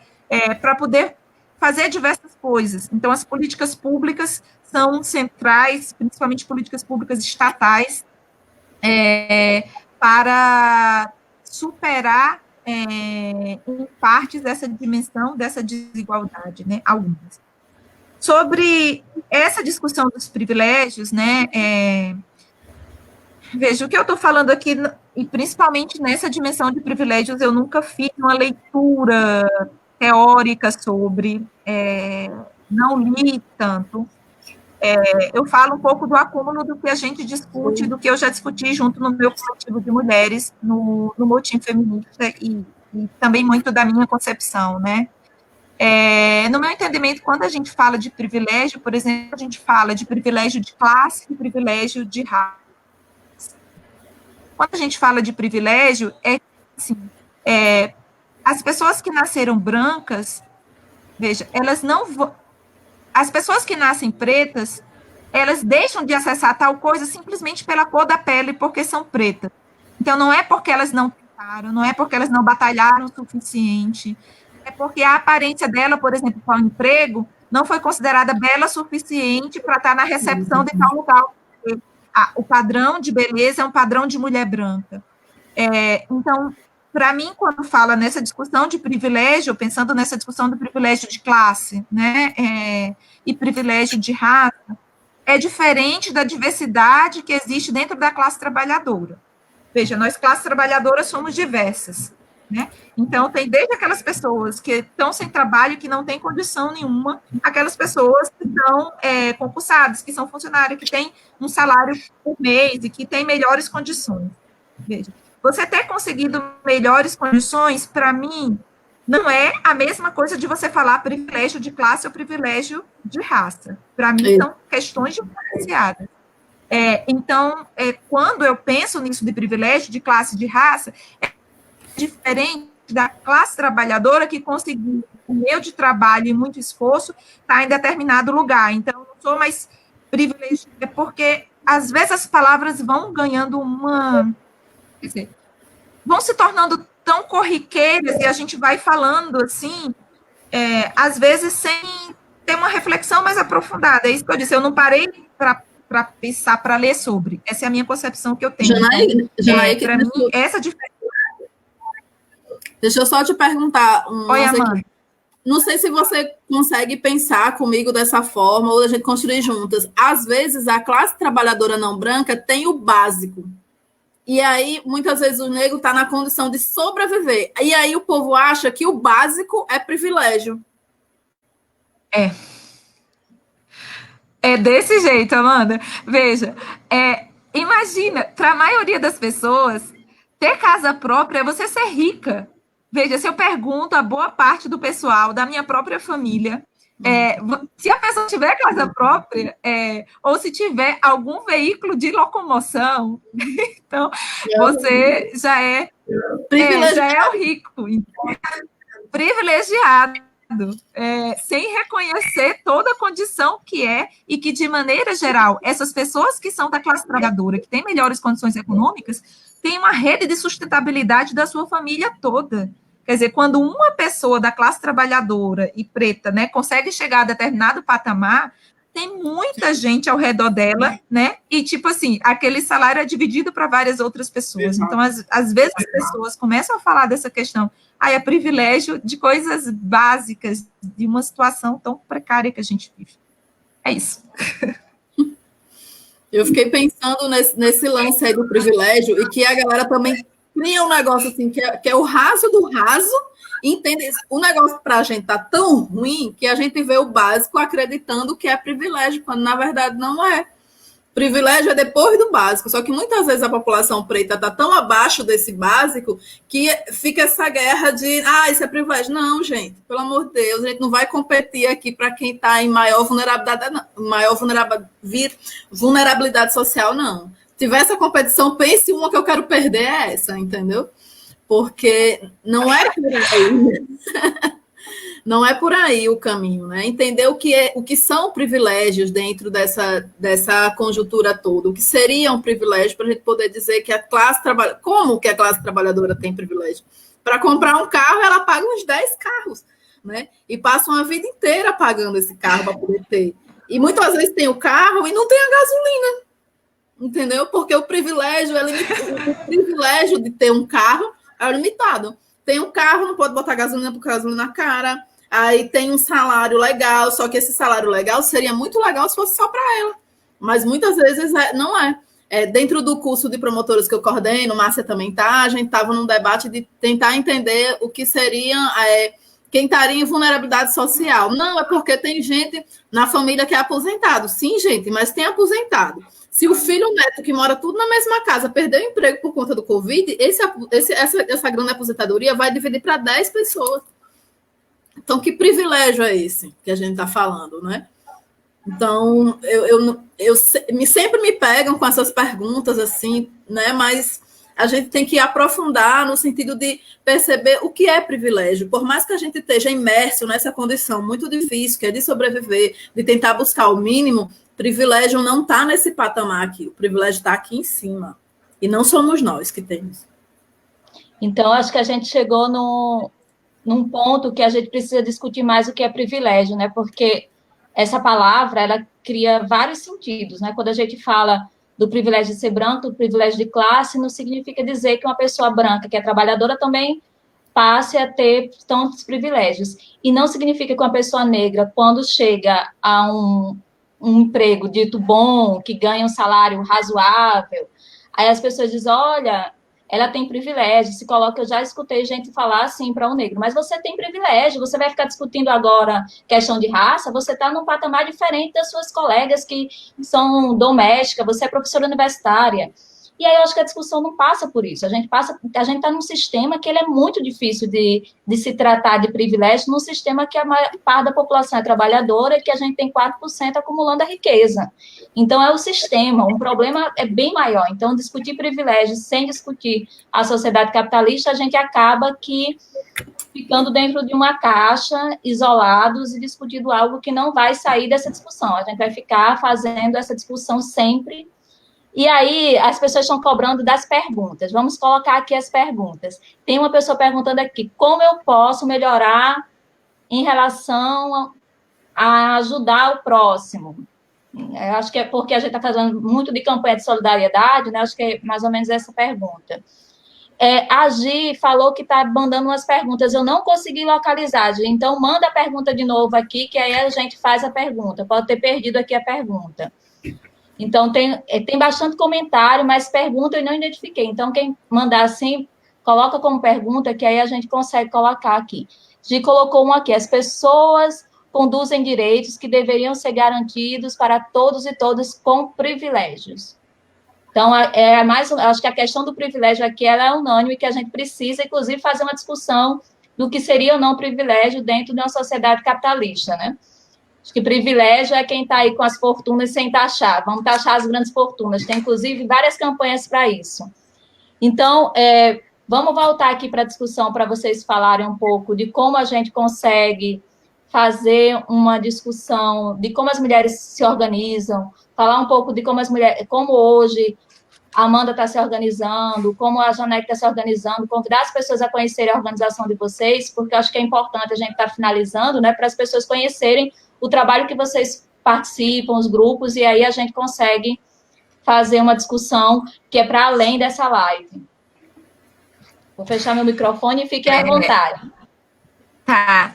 para poder fazer diversas coisas. Então, as políticas públicas são centrais, principalmente políticas públicas estatais, para superar, em partes, dessa dimensão, dessa desigualdade, né, algumas. Sobre essa discussão dos privilégios, né, veja, o que eu estou falando aqui, e principalmente nessa dimensão de privilégios, eu nunca fiz uma leitura teórica sobre, não li tanto. Eu falo um pouco do acúmulo do que a gente discute, do que eu já discuti junto no meu coletivo de mulheres, no Motim Feminista, e também muito da minha concepção, né? No meu entendimento, quando a gente fala de privilégio, por exemplo, a gente fala de privilégio de classe e privilégio de raça. Quando a gente fala de privilégio, assim, as pessoas que nasceram brancas, veja, elas não vão... As pessoas que nascem pretas, elas deixam de acessar tal coisa simplesmente pela cor da pele, porque são pretas. Então, não é porque elas não tentaram, não é porque elas não batalharam o suficiente, é porque a aparência dela, por exemplo, para o emprego, não foi considerada bela o suficiente para estar na recepção de tal lugar. O padrão de beleza é um padrão de mulher branca. Então, para mim, quando fala nessa discussão de privilégio, pensando nessa discussão do privilégio de classe, né, e privilégio de raça, é diferente da diversidade que existe dentro da classe trabalhadora. Veja, nós, classe trabalhadora, somos diversas, né? Então, tem desde aquelas pessoas que estão sem trabalho, que não têm condição nenhuma, aquelas pessoas que estão concursadas, que são funcionários, que têm um salário por mês e que têm melhores condições. Veja, você ter conseguido melhores condições, para mim, não é a mesma coisa de você falar privilégio de classe ou privilégio de raça. Para mim, são questões diferenciadas. Então, quando eu penso nisso de privilégio de classe e de raça, é diferente da classe trabalhadora que conseguiu, por meio de trabalho e muito esforço, estar em determinado lugar. Então, eu não sou mais privilegiada, porque, às vezes, as palavras vão ganhando quer dizer, vão se tornando tão corriqueiras e a gente vai falando assim, às vezes sem ter uma reflexão mais aprofundada. É isso que eu disse, eu não parei para pensar, para ler sobre. Essa é a minha concepção que eu tenho. Janaí, para mim, essa diferença... Deixa eu só te perguntar. Oi, Amanda. Não sei se você consegue pensar comigo dessa forma ou a gente construir juntas. Às vezes, a classe trabalhadora não branca tem o básico. E aí, muitas vezes, o negro está na condição de sobreviver. E aí, o povo acha que o básico é privilégio. É desse jeito, Amanda. Veja, imagina, para a maioria das pessoas, ter casa própria é você ser rica. Veja, se eu pergunto a boa parte do pessoal da minha própria família, se a pessoa tiver casa própria, ou se tiver algum veículo de locomoção, então você já é o rico. Então, privilegiado. sem reconhecer toda a condição que é e que, de maneira geral, essas pessoas que são da classe trabalhadora, que têm melhores condições econômicas, têm uma rede de sustentabilidade da sua família toda. Quer dizer, quando uma pessoa da classe trabalhadora e preta, né, consegue chegar a determinado patamar, tem muita gente ao redor dela, né? E, tipo assim, aquele salário é dividido para várias outras pessoas. Então, às vezes, as pessoas começam a falar dessa questão, é privilégio de coisas básicas, de uma situação tão precária que a gente vive. É isso. Eu fiquei pensando nesse lance aí do privilégio, e que a galera também cria um negócio assim, que é o raso do raso. Entende? O negócio para a gente tá tão ruim que a gente vê o básico acreditando que é privilégio, quando na verdade não é. Privilégio é depois do básico, só que muitas vezes a população preta está tão abaixo desse básico que fica essa guerra de, isso é privilégio. Não, gente, pelo amor de Deus, a gente não vai competir aqui para quem está em maior vulnerabilidade social, não. Se tiver essa competição, pense uma que eu quero perder, é essa, entendeu? Porque não é por aí. Não é por aí o caminho, né? Entender o que são privilégios dentro dessa conjuntura toda, o que seria um privilégio para a gente poder dizer que a classe trabalhadora... Como que a classe trabalhadora tem privilégio? Para comprar um carro, ela paga uns 10 carros, né? E passa uma vida inteira pagando esse carro para poder ter. E muitas vezes tem o carro e não tem a gasolina, entendeu? Porque o privilégio é limitado. O privilégio de ter um carro é limitado. Tem um carro, não pode botar gasolina porque gasolina na cara. Aí tem um salário legal, só que esse salário legal seria muito legal se fosse só para ela. Mas muitas vezes não é. Dentro do curso de promotores que eu coordeno, Márcia também está, a gente estava num debate de tentar entender o que seria quem estaria em vulnerabilidade social. Não, é porque tem gente na família que é aposentado. Sim, gente, mas tem aposentado. Se o filho e o neto, que mora tudo na mesma casa, perder o emprego por conta do Covid, essa grande aposentadoria vai dividir para 10 pessoas. Então, que privilégio é esse que a gente está falando, né? Então, sempre me pegam com essas perguntas, assim, né? Mas a gente tem que aprofundar no sentido de perceber o que é privilégio. Por mais que a gente esteja imerso nessa condição muito difícil, que é de sobreviver, de tentar buscar o mínimo, privilégio não está nesse patamar aqui. O privilégio está aqui em cima. E não somos nós que temos. Então, acho que a gente chegou num ponto que a gente precisa discutir mais o que é privilégio, né? Porque essa palavra, ela cria vários sentidos, né? Quando a gente fala do privilégio de ser branco, do privilégio de classe, não significa dizer que uma pessoa branca, que é trabalhadora, também passe a ter tantos privilégios. E não significa que uma pessoa negra, quando chega a um emprego dito bom, que ganha um salário razoável, aí as pessoas dizem, olha, ela tem privilégio, se coloca, eu já escutei gente falar assim para um negro, mas você tem privilégio, você vai ficar discutindo agora questão de raça, você está num patamar diferente das suas colegas que são domésticas, você é professora universitária. E aí eu acho que a discussão não passa por isso. A gente está num sistema que ele é muito difícil de se tratar de privilégio, num sistema que a maior parte da população é trabalhadora e que a gente tem 4% acumulando a riqueza. Então, é o sistema, um problema é bem maior. Então, discutir privilégios sem discutir a sociedade capitalista, a gente acaba ficando dentro de uma caixa, isolados e discutindo algo que não vai sair dessa discussão. A gente vai ficar fazendo essa discussão sempre. E aí, as pessoas estão cobrando das perguntas. Vamos colocar aqui as perguntas. Tem uma pessoa perguntando aqui, como eu posso melhorar em relação a ajudar o próximo? Eu acho que é porque a gente está fazendo muito de campanha de solidariedade, né? Acho que é mais ou menos essa pergunta. A Gi falou que está mandando umas perguntas, eu não consegui localizar, Gi, então manda a pergunta de novo aqui, que aí a gente faz a pergunta. Pode ter perdido aqui a pergunta. Então, tem bastante comentário, mas pergunta eu não identifiquei. Então, quem mandar assim, coloca como pergunta, que aí a gente consegue colocar aqui. Gi colocou um aqui, as pessoas conduzem direitos que deveriam ser garantidos para todos e todas com privilégios. Então, acho que a questão do privilégio aqui ela é unânime, que a gente precisa, inclusive, fazer uma discussão do que seria ou não privilégio dentro de uma sociedade capitalista, né? Acho que privilégio é quem está aí com as fortunas sem taxar. Vamos taxar as grandes fortunas. Tem, inclusive, várias campanhas para isso. Então, vamos voltar aqui para a discussão para vocês falarem um pouco de como a gente consegue fazer uma discussão de como as mulheres se organizam, falar um pouco de como as mulheres, como hoje a Amanda está se organizando, como a Janete está se organizando, convidar as pessoas a conhecerem a organização de vocês, porque eu acho que é importante a gente estar finalizando, né, para as pessoas conhecerem o trabalho que vocês participam, os grupos, e aí a gente consegue fazer uma discussão que é para além dessa live. Vou fechar meu microfone e fiquem à vontade. Tá.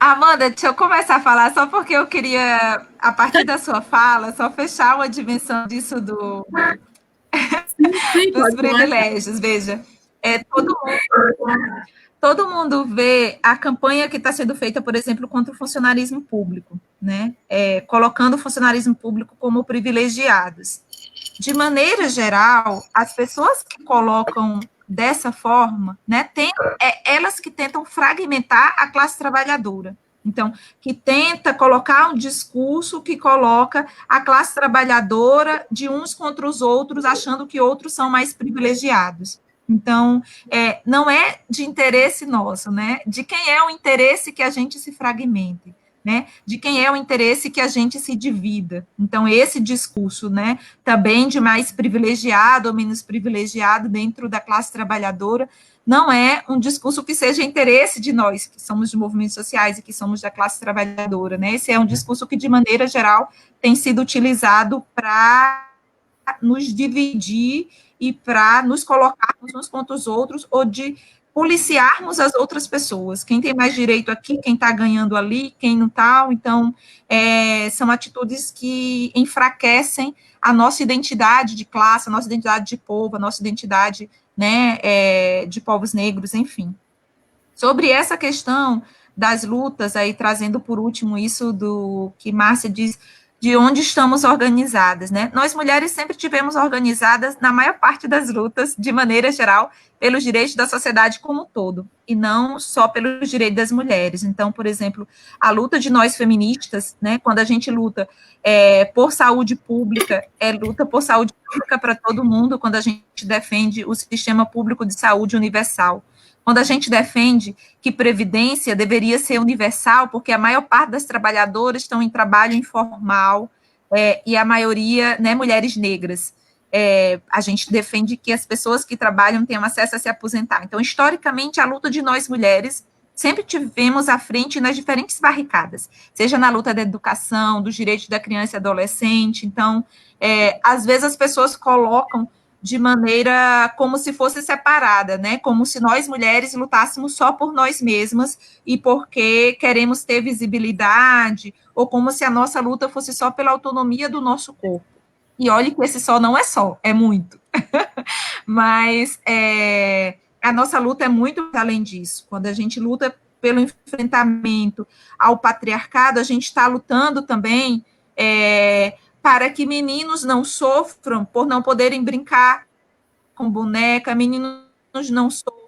Amanda, deixa eu começar a falar, só porque eu queria, a partir da sua fala, só fechar uma dimensão disso dos privilégios. Veja, todo mundo vê a campanha que está sendo feita, por exemplo, contra o funcionarismo público, né? Colocando o funcionarismo público como privilegiados. De maneira geral, as pessoas que colocam dessa forma, né, elas que tentam fragmentar a classe trabalhadora. Então, que tenta colocar um discurso que coloca a classe trabalhadora de uns contra os outros, achando que outros são mais privilegiados. Então, não é de interesse nosso, né? De quem é o interesse que a gente se fragmente, né? De quem é o interesse que a gente se divida. Então, esse discurso, né, também de mais privilegiado ou menos privilegiado dentro da classe trabalhadora, não é um discurso que seja interesse de nós, que somos de movimentos sociais e que somos da classe trabalhadora, né? Esse é um discurso que, de maneira geral, tem sido utilizado para nos dividir e para nos colocarmos uns contra os outros, ou de policiarmos as outras pessoas, quem tem mais direito aqui, quem está ganhando ali, quem não está. Então, são atitudes que enfraquecem a nossa identidade de classe, a nossa identidade de povo, a nossa identidade, né, de povos negros, enfim. Sobre essa questão das lutas, aí trazendo por último isso do que Márcia diz, de onde estamos organizadas, né? Nós mulheres sempre tivemos organizadas na maior parte das lutas, de maneira geral, pelos direitos da sociedade como um todo, e não só pelos direitos das mulheres. Então, por exemplo, a luta de nós feministas, né, quando a gente luta por saúde pública, luta por saúde pública para todo mundo, quando a gente defende o sistema público de saúde universal. Quando a gente defende que previdência deveria ser universal, porque a maior parte das trabalhadoras estão em trabalho informal, e a maioria, né, mulheres negras. A gente defende que as pessoas que trabalham tenham acesso a se aposentar. Então, historicamente, a luta de nós mulheres sempre tivemos à frente nas diferentes barricadas, seja na luta da educação, dos direitos da criança e adolescente. Então, às vezes as pessoas colocam de maneira como se fosse separada, né? Como se nós mulheres lutássemos só por nós mesmas e porque queremos ter visibilidade, ou como se a nossa luta fosse só pela autonomia do nosso corpo. E olhe que esse só não é só, é muito. Mas a nossa luta é muito além disso. Quando a gente luta pelo enfrentamento ao patriarcado, a gente está lutando também para que meninos não sofram por não poderem brincar com boneca, meninos não sofram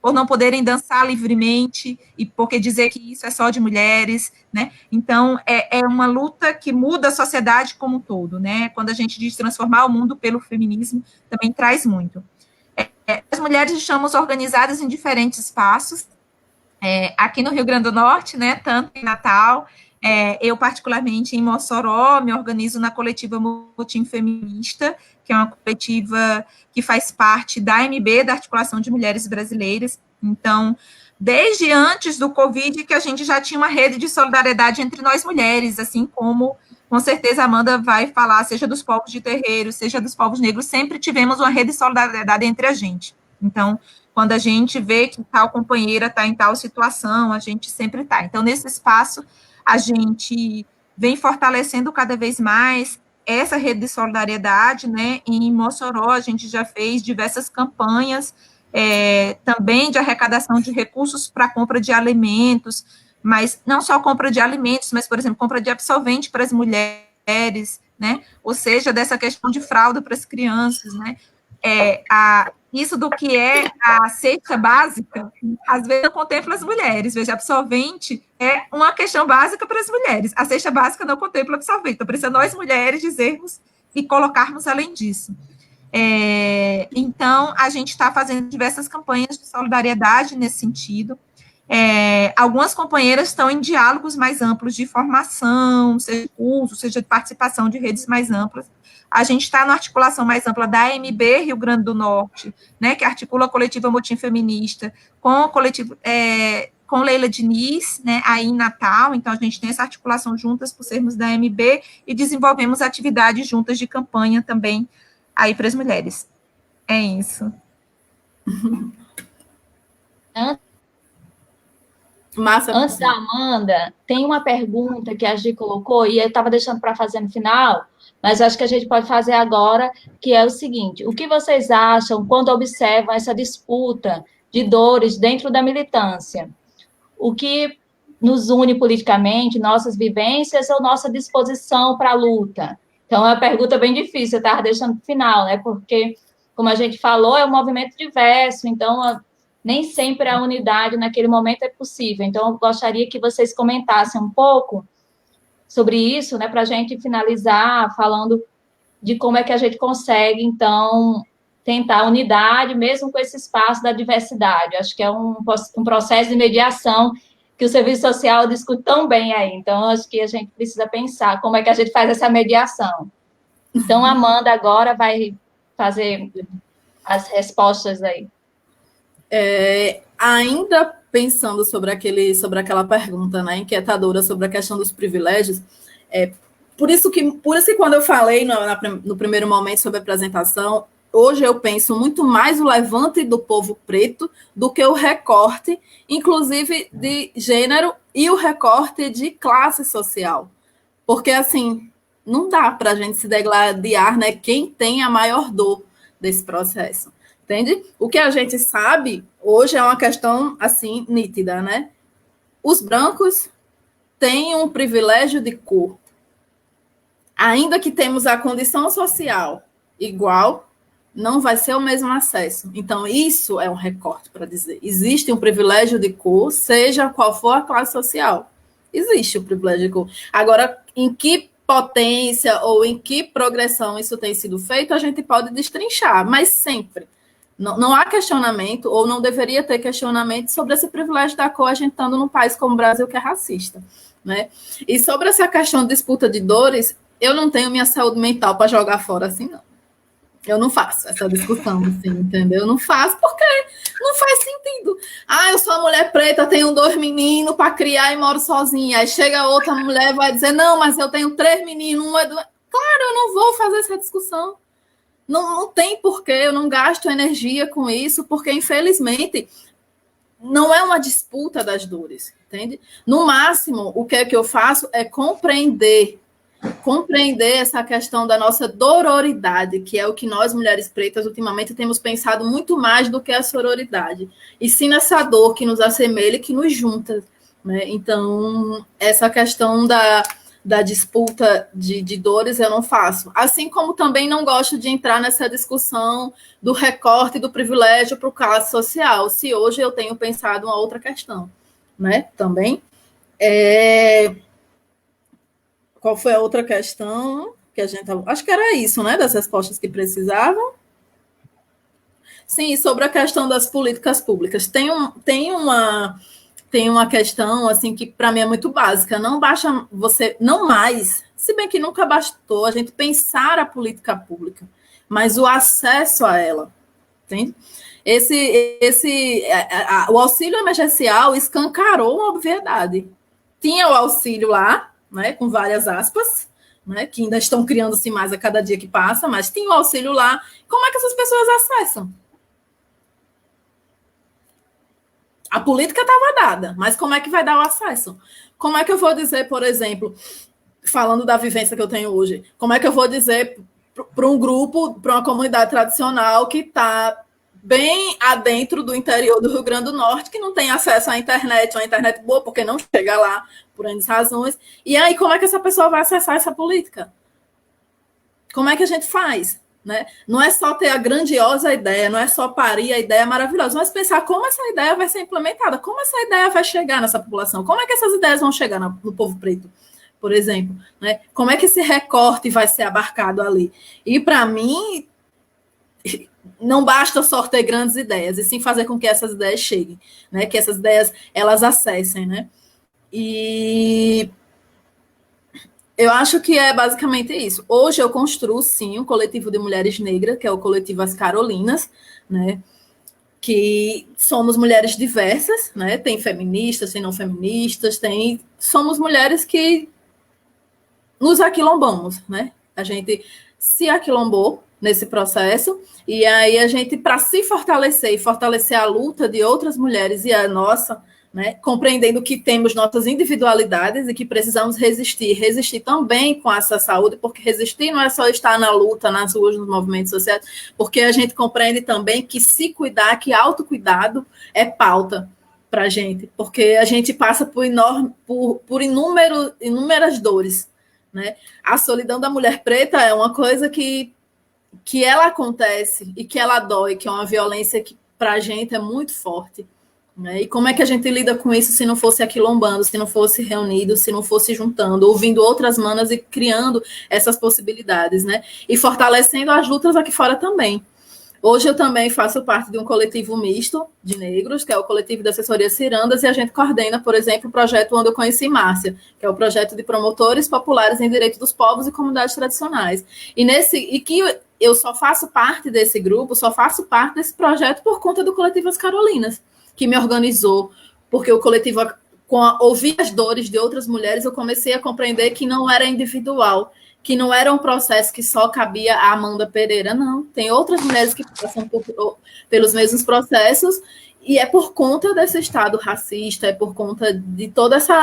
por não poderem dançar livremente, e porque dizer que isso é só de mulheres, né? Então, é uma luta que muda a sociedade como um todo, né? Quando a gente diz transformar o mundo pelo feminismo, também traz muito. As mulheres estamos organizadas em diferentes espaços, aqui no Rio Grande do Norte, né, tanto em Natal, eu particularmente em Mossoró, me organizo na coletiva Motim Feminista, que é uma coletiva que faz parte da AMB, da Articulação de Mulheres Brasileiras. Então, desde antes do Covid, que a gente já tinha uma rede de solidariedade entre nós mulheres, assim como, com certeza, a Amanda vai falar, seja dos povos de terreiro, seja dos povos negros, sempre tivemos uma rede de solidariedade entre a gente. Então, quando a gente vê que tal companheira está em tal situação, a gente sempre está. Então, nesse espaço, a gente vem fortalecendo cada vez mais essa rede de solidariedade, né? Em Mossoró, a gente já fez diversas campanhas, também de arrecadação de recursos para compra de alimentos, mas não só compra de alimentos, mas, por exemplo, compra de absorvente para as mulheres, né? Ou seja, dessa questão de fralda para as crianças, né? Isso do que é a cesta básica, às vezes eu contemplo as mulheres. Veja, absorvente é uma questão básica para as mulheres. A cesta básica não contempla absorvente. Então, precisa nós mulheres dizermos e colocarmos além disso. Então, a gente está fazendo diversas campanhas de solidariedade nesse sentido. Algumas companheiras estão em diálogos mais amplos de formação, seja de curso, seja de participação de redes mais amplas. A gente está na articulação mais ampla da AMB Rio Grande do Norte, né, que articula a coletiva Motim Feminista com o coletivo, com Leila Diniz, né, aí em Natal. Então, a gente tem essa articulação juntas por sermos da AMB e desenvolvemos atividades juntas de campanha também aí para as mulheres. É isso. Antes da Amanda, tem uma pergunta que a Gi colocou, e eu estava deixando para fazer no final, mas acho que a gente pode fazer agora, que é o seguinte: o que vocês acham quando observam essa disputa de dores dentro da militância? O que nos une politicamente, nossas vivências ou nossa disposição para a luta? Então, é uma pergunta bem difícil, eu estava deixando para o final, né? Porque, como a gente falou, é um movimento diverso, então nem sempre a unidade naquele momento é possível. Então, eu gostaria que vocês comentassem um pouco sobre isso, né, para a gente finalizar falando de como é que a gente consegue, então, tentar a unidade, mesmo com esse espaço da diversidade. Acho que é um processo de mediação que o serviço social discute tão bem aí. Então, acho que a gente precisa pensar como é que a gente faz essa mediação. Então, a Amanda agora vai fazer as respostas aí. Ainda pensando sobre aquela pergunta, né, inquietadora sobre a questão dos privilégios, por isso que quando eu falei no primeiro momento sobre a apresentação, hoje eu penso muito mais o levante do povo preto do que o recorte, inclusive de gênero e o recorte de classe social. Porque, assim, não dá para a gente se degladiar, né, quem tem a maior dor desse processo. Entende? O que a gente sabe hoje é uma questão, assim, nítida, né? Os brancos têm um privilégio de cor. Ainda que temos a condição social igual, não vai ser o mesmo acesso. Então, isso é um recorte para dizer. Existe um privilégio de cor, seja qual for a classe social. Existe o privilégio de cor. Agora, em que potência ou em que progressão isso tem sido feito, a gente pode destrinchar, mas sempre. Não há questionamento, ou não deveria ter questionamento sobre esse privilégio da cor, a gente estando num país como o Brasil, que é racista, né? E sobre essa questão de disputa de dores, eu não tenho minha saúde mental para jogar fora assim, não. Eu não faço essa discussão, assim, entendeu? Eu não faço porque não faz sentido. Eu sou uma mulher preta, tenho 2 meninos para criar e moro sozinha. Aí chega outra mulher e vai dizer, não, mas eu tenho 3 meninos, Claro, eu não vou fazer essa discussão. Não tem porquê, eu não gasto energia com isso, porque, infelizmente, não é uma disputa das dores, entende? No máximo, o que é que eu faço é compreender essa questão da nossa dororidade, que é o que nós, mulheres pretas, ultimamente temos pensado muito mais do que a sororidade, e sim nessa dor que nos assemelha e que nos junta, né? Então, essa questão da disputa de dores eu não faço. Assim como também não gosto de entrar nessa discussão do recorte do privilégio para o classe social, se hoje eu tenho pensado uma outra questão, né? Também. Qual foi a outra questão que a gente... Acho que era isso, né? Das respostas que precisavam. Sim, sobre a questão das políticas públicas. Tem uma questão, assim, que para mim é muito básica. Não basta não mais, se bem que nunca bastou a gente pensar a política pública, mas o acesso a ela, entende? O auxílio emergencial escancarou uma obviedade. Tinha o auxílio lá, né, com várias aspas, né, que ainda estão criando-se mais a cada dia que passa, mas tinha o auxílio lá. Como é que essas pessoas acessam? A política estava dada, mas como é que vai dar o acesso? Como é que eu vou dizer, por exemplo, falando da vivência que eu tenho hoje, como é que eu vou dizer para um grupo, para uma comunidade tradicional que está bem adentro do interior do Rio Grande do Norte, que não tem acesso à internet, uma internet boa, porque não chega lá por N razões, e aí como é que essa pessoa vai acessar essa política? Como é que a gente faz? Né? Não é só ter a grandiosa ideia, não é só parir a ideia maravilhosa, mas pensar como essa ideia vai ser implementada, como essa ideia vai chegar nessa população, como é que essas ideias vão chegar no povo preto, por exemplo, né? Como é que esse recorte vai ser abarcado ali? E para mim, não basta só ter grandes ideias, e sim fazer com que essas ideias cheguem, né? Que essas ideias, elas acessem, né? E eu acho que é basicamente isso. Hoje eu construo, sim, um coletivo de mulheres negras, que é o coletivo As Carolinas, né? Que somos mulheres diversas, né? Tem feministas, tem não feministas, somos mulheres que nos aquilombamos, né? A gente se aquilombou nesse processo, e aí a gente, para se fortalecer e fortalecer a luta de outras mulheres e a nossa, né, compreendendo que temos nossas individualidades e que precisamos resistir também com essa saúde, porque resistir não é só estar na luta, nas ruas, nos movimentos sociais, porque a gente compreende também que se cuidar, que autocuidado é pauta para a gente, porque a gente passa por inúmeras dores, né? A solidão da mulher preta é uma coisa que ela acontece e que ela dói, que é uma violência que para a gente é muito forte. Né? E como é que a gente lida com isso se não fosse aquilombando, se não fosse reunido, se não fosse juntando, ouvindo outras manas e criando essas possibilidades, né? E fortalecendo as lutas aqui fora também. Hoje eu também faço parte de um coletivo misto de negros, que é o coletivo de assessoria Cirandas, e a gente coordena, por exemplo, o projeto Onde Eu Conheci Márcia, que é o projeto de promotores populares em direito dos povos e comunidades tradicionais. E que eu só faço parte desse grupo, só faço parte desse projeto por conta do coletivo As Carolinas, que me organizou, porque o coletivo, ouvir as dores de outras mulheres, eu comecei a compreender que não era individual, que não era um processo que só cabia a Amanda Pereira, não. Tem outras mulheres que passam pelos mesmos processos, e é por conta desse Estado racista, é por conta de todo esse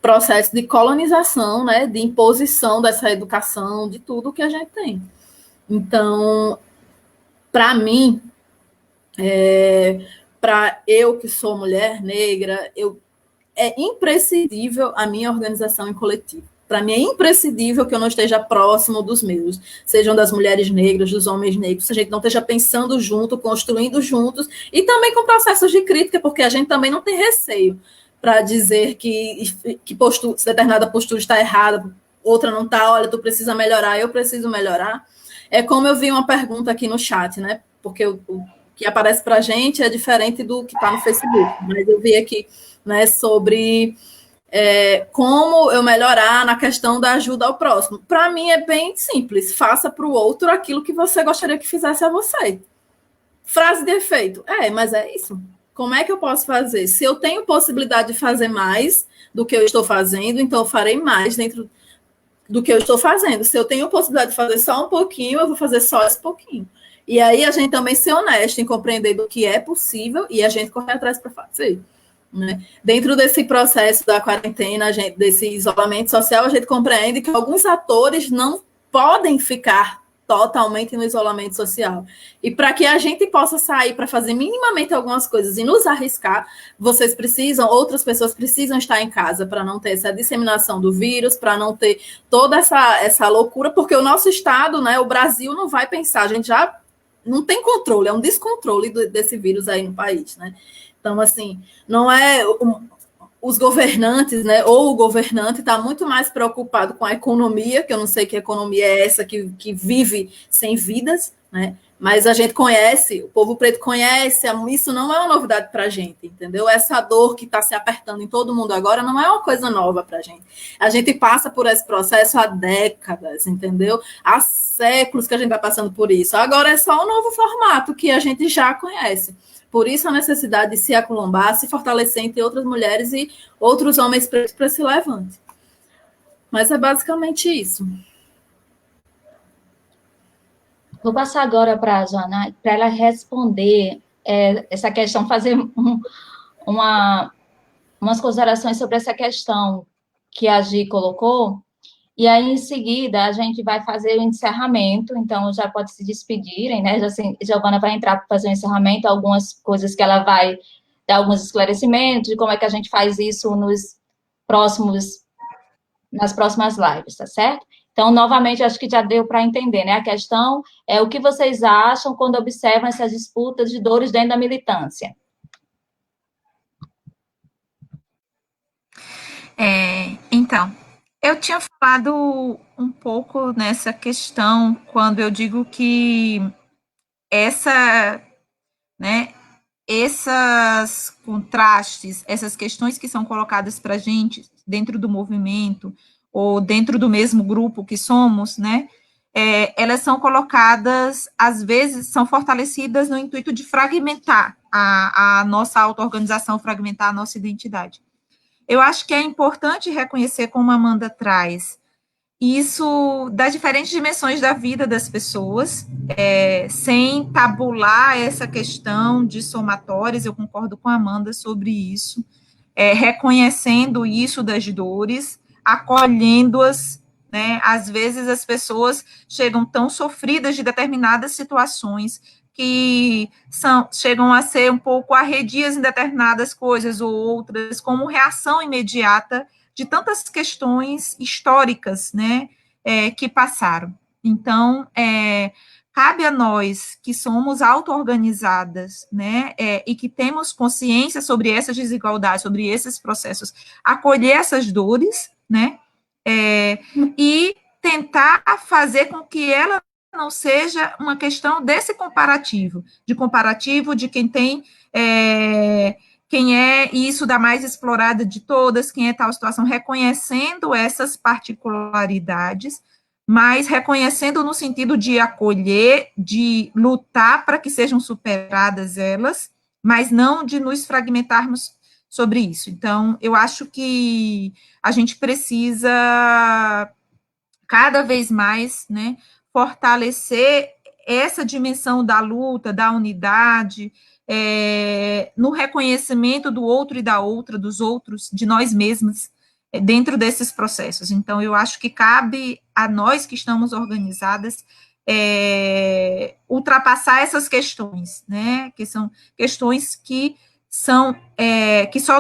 processo de colonização, né, de imposição dessa educação, de tudo que a gente tem. Então, para mim, para eu que sou mulher negra, é imprescindível a minha organização em coletivo. Para mim é imprescindível que eu não esteja próximo dos meus, sejam das mulheres negras, dos homens negros, se a gente não esteja pensando junto, construindo juntos, e também com processos de crítica, porque a gente também não tem receio para dizer que determinada postura está errada, outra não está, olha, tu precisa melhorar, eu preciso melhorar. É como eu vi uma pergunta aqui no chat, né? Porque o que aparece para a gente é diferente do que está no Facebook, mas eu vi aqui, né, sobre como eu melhorar na questão da ajuda ao próximo. Para mim é bem simples, faça para o outro aquilo que você gostaria que fizesse a você. Frase de efeito, mas é isso. Como é que eu posso fazer? Se eu tenho possibilidade de fazer mais do que eu estou fazendo, então eu farei mais dentro do que eu estou fazendo. Se eu tenho possibilidade de fazer só um pouquinho, eu vou fazer só esse pouquinho. E aí a gente também ser honesto em compreender do que é possível e a gente correr atrás para fazer. Né? Dentro desse processo da quarentena, desse isolamento social, a gente compreende que alguns atores não podem ficar totalmente no isolamento social. E para que a gente possa sair para fazer minimamente algumas coisas e nos arriscar, outras pessoas precisam estar em casa para não ter essa disseminação do vírus, para não ter toda essa loucura, porque o nosso Estado, né, o Brasil, não vai pensar, a gente já não tem controle, é um descontrole desse vírus aí no país, né? Então, assim, não é os governantes, né, ou o governante está muito mais preocupado com a economia, que eu não sei que economia é essa que vive sem vidas, né? Mas a gente conhece, o povo preto conhece, isso não é uma novidade para a gente, entendeu? Essa dor que está se apertando em todo mundo agora não é uma coisa nova para a gente. A gente passa por esse processo há décadas, entendeu? Há séculos que a gente está passando por isso. Agora é só um novo formato que a gente já conhece. Por isso a necessidade de se acolombar, se fortalecer entre outras mulheres e outros homens pretos para se levante. Mas é basicamente isso. Vou passar agora para a Joana, para ela responder essa questão, fazer umas considerações sobre essa questão que a Gi colocou, e aí, em seguida, a gente vai fazer o encerramento, então já pode se despedirem, né? Giovana vai entrar para fazer o encerramento, algumas coisas que ela vai dar alguns esclarecimentos de como é que a gente faz isso nas próximas lives, tá certo? Então, novamente, acho que já deu para entender, né? A questão é o que vocês acham quando observam essas disputas de dores dentro da militância. Então, eu tinha falado um pouco nessa questão quando eu digo que né, esses contrastes, essas questões que são colocadas para a gente dentro do movimento ou dentro do mesmo grupo que somos, né, elas são colocadas, às vezes, são fortalecidas no intuito de fragmentar a nossa auto-organização, fragmentar a nossa identidade. Eu acho que é importante reconhecer, como a Amanda traz, isso das diferentes dimensões da vida das pessoas, sem tabular essa questão de somatórias, eu concordo com a Amanda sobre isso, reconhecendo isso das dores, acolhendo-as, né? Às vezes as pessoas chegam tão sofridas de determinadas situações que chegam a ser um pouco arredias em determinadas coisas ou outras, como reação imediata de tantas questões históricas, né, que passaram. Então, cabe a nós, que somos auto-organizadas, né, e que temos consciência sobre essas desigualdades, sobre esses processos, acolher essas dores, né, e tentar fazer com que ela não seja uma questão desse comparativo de quem tem, quem é isso da mais explorada de todas, quem é tal situação, reconhecendo essas particularidades, mas reconhecendo no sentido de acolher, de lutar para que sejam superadas elas, mas não de nos fragmentarmos sobre isso. Então, eu acho que a gente precisa cada vez mais, né, fortalecer essa dimensão da luta, da unidade, no reconhecimento do outro e da outra, dos outros, de nós mesmas, dentro desses processos. Então, eu acho que cabe a nós que estamos organizadas ultrapassar essas questões, né, que são questões que só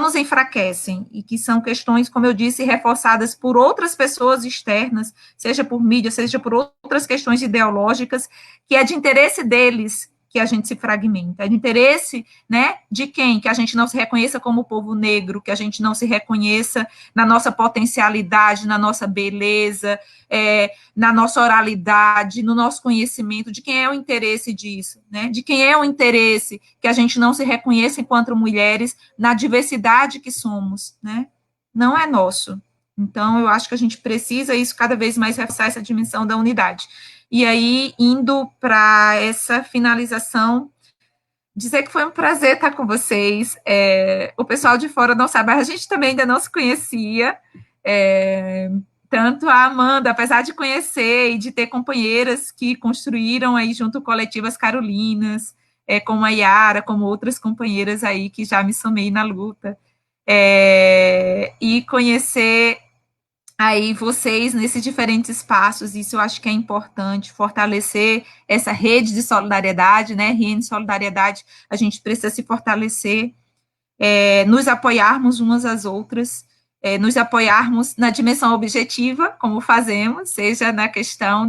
nos enfraquecem, e que são questões, como eu disse, reforçadas por outras pessoas externas, seja por mídia, seja por outras questões ideológicas, que é de interesse deles que a gente se fragmenta, é de interesse, né, de quem? Que a gente não se reconheça como povo negro, que a gente não se reconheça na nossa potencialidade, na nossa beleza, na nossa oralidade, no nosso conhecimento, de quem é o interesse disso, né, de quem é o interesse que a gente não se reconheça enquanto mulheres na diversidade que somos, né, não é nosso. Então, eu acho que a gente precisa isso cada vez mais reforçar essa dimensão da unidade. E aí, indo para essa finalização, dizer que foi um prazer estar com vocês. O pessoal de fora não sabe, mas a gente também ainda não se conhecia. Tanto a Amanda, apesar de conhecer e de ter companheiras que construíram aí junto coletivas Carolinas, como a Yara, como outras companheiras aí que já me somei na luta, e conhecer aí vocês nesses diferentes espaços, isso eu acho que é importante, fortalecer essa rede de solidariedade, né, RN Solidariedade, a gente precisa se fortalecer, nos apoiarmos umas às outras, nos apoiarmos na dimensão objetiva, como fazemos, seja na questão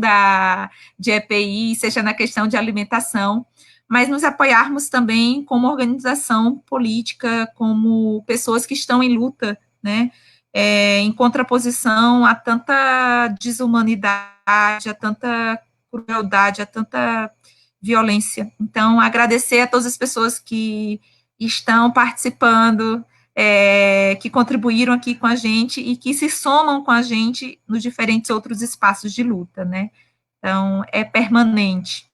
de EPI, seja na questão de alimentação, mas nos apoiarmos também como organização política, como pessoas que estão em luta, né, em contraposição a tanta desumanidade, a tanta crueldade, a tanta violência. Então, agradecer a todas as pessoas que estão participando, que contribuíram aqui com a gente e que se somam com a gente nos diferentes outros espaços de luta, né? Então, é permanente.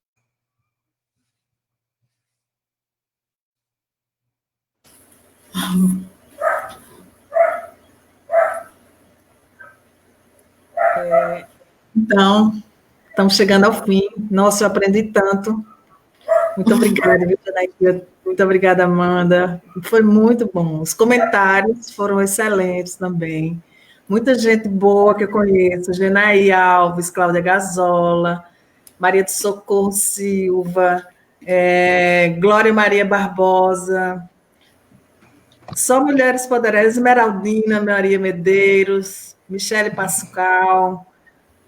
Então, estamos chegando ao fim. Nossa, eu aprendi tanto. Muito obrigada, Janaína. Muito obrigada, Amanda. Foi muito bom. Os comentários foram excelentes também. Muita gente boa que eu conheço. Genaí Alves, Cláudia Gazola, Maria do Socorro Silva, Glória Maria Barbosa, Só Mulheres Poderosas, Esmeraldina Maria Medeiros, Michele Pascal,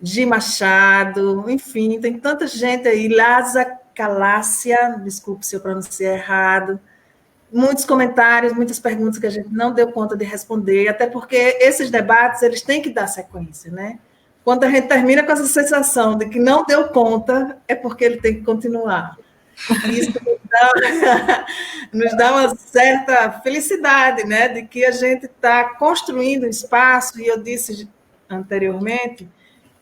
Gi Machado, enfim, tem tanta gente aí, Laza Calácia, desculpe se eu pronunciei errado, muitos comentários, muitas perguntas que a gente não deu conta de responder, até porque esses debates, eles têm que dar sequência, né? Quando a gente termina com essa sensação de que não deu conta, é porque ele tem que continuar. Isso nos dá uma certa felicidade, né, de que a gente está construindo um espaço, e eu disse anteriormente,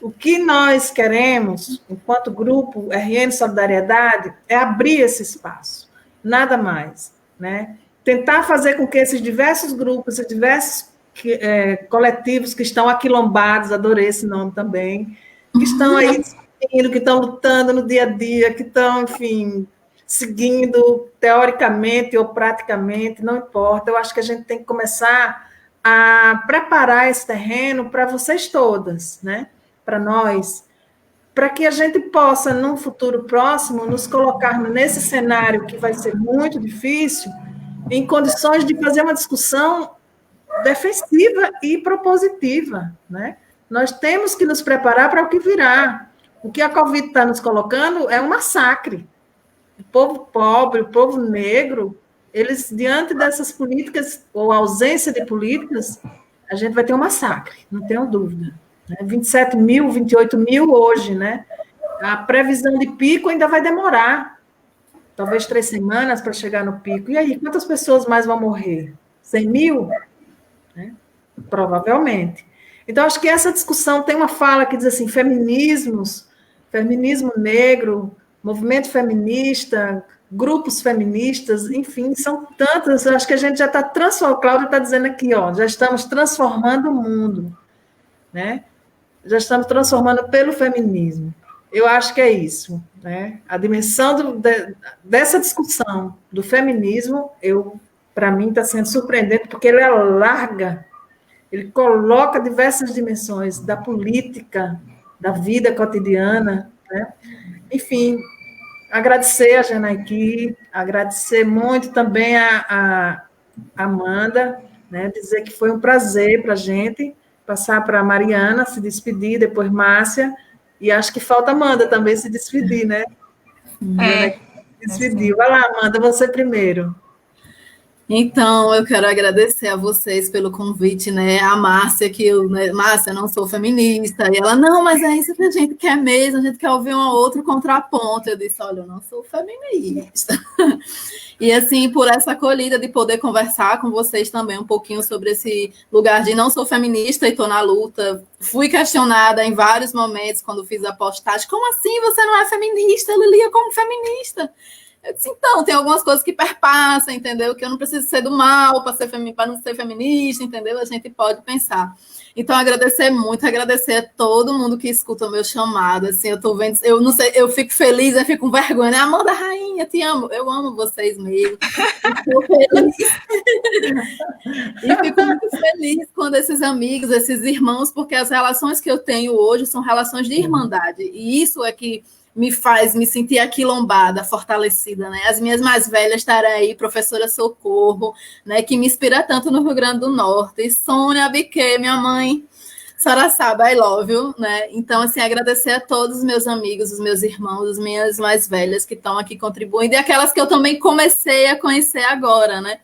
o que nós queremos, enquanto grupo RN Solidariedade, é abrir esse espaço, nada mais, né? Tentar fazer com que esses diversos grupos, esses diversos coletivos que estão aquilombados, adorei esse nome também, que estão aí discutindo, que estão lutando no dia a dia, que estão, enfim, seguindo teoricamente ou praticamente, não importa. Eu acho que a gente tem que começar a preparar esse terreno para vocês todas, né? Para nós, para que a gente possa, num futuro próximo, nos colocar nesse cenário que vai ser muito difícil, em condições de fazer uma discussão defensiva e propositiva, né? Nós temos que nos preparar para o que virá. O que a Covid está nos colocando é um massacre. O povo pobre, o povo negro, eles, diante dessas políticas, ou ausência de políticas, a gente vai ter um massacre, não tenho dúvida. 27 mil, 28 mil hoje, né? A previsão de pico ainda vai demorar, talvez 3 semanas para chegar no pico. E aí, quantas pessoas mais vão morrer? 100 mil? Né? Provavelmente. Então, acho que essa discussão tem uma fala que diz assim, feminismo negro, movimento feminista, grupos feministas, enfim, são tantas, acho que a gente já está transformando, Cláudia está dizendo aqui, ó, já estamos transformando o mundo, né? Já estamos transformando pelo feminismo. Eu acho que é isso, né? A dimensão dessa discussão do feminismo, para mim, está sendo surpreendente, porque ele é larga, ele coloca diversas dimensões da política, da vida cotidiana, né? Enfim, agradecer a Janaíque, agradecer muito também a Amanda, né? Dizer que foi um prazer para a gente, passar para a Mariana se despedir, depois Márcia, e acho que falta a Amanda também se despedir, né? Despedir. Vai lá, Amanda, você primeiro. Então, eu quero agradecer a vocês pelo convite, né? A Márcia, Márcia, eu não sou feminista. E ela, não, mas é isso que a gente quer mesmo, a gente quer ouvir um outro contraponto. Eu disse, olha, eu não sou feminista. E, assim, por essa acolhida de poder conversar com vocês também um pouquinho sobre esse lugar de não sou feminista e estou na luta. Fui questionada em vários momentos quando fiz a postagem. Como assim você não é feminista? Lilia como feminista? Eu disse, então, tem algumas coisas que perpassam, entendeu? Que eu não preciso ser do mal para não ser feminista, entendeu? A gente pode pensar. Então, agradecer muito, agradecer a todo mundo que escuta o meu chamado. Assim, eu tô vendo, eu não sei, eu fico feliz, eu fico com vergonha. Amanda Rainha, te amo. Eu amo vocês mesmo. Estou feliz. E fico muito feliz quando esses amigos, esses irmãos, porque as relações que eu tenho hoje são relações de irmandade. E isso é que me faz me sentir aquilombada, fortalecida, né? As minhas mais velhas estarem aí, professora Socorro, né? Que me inspira tanto no Rio Grande do Norte, e Sônia Biquet, minha mãe, Saraçaba, I love you, né? Então, assim, agradecer a todos os meus amigos, os meus irmãos, as minhas mais velhas que estão aqui contribuindo, e aquelas que eu também comecei a conhecer agora, né?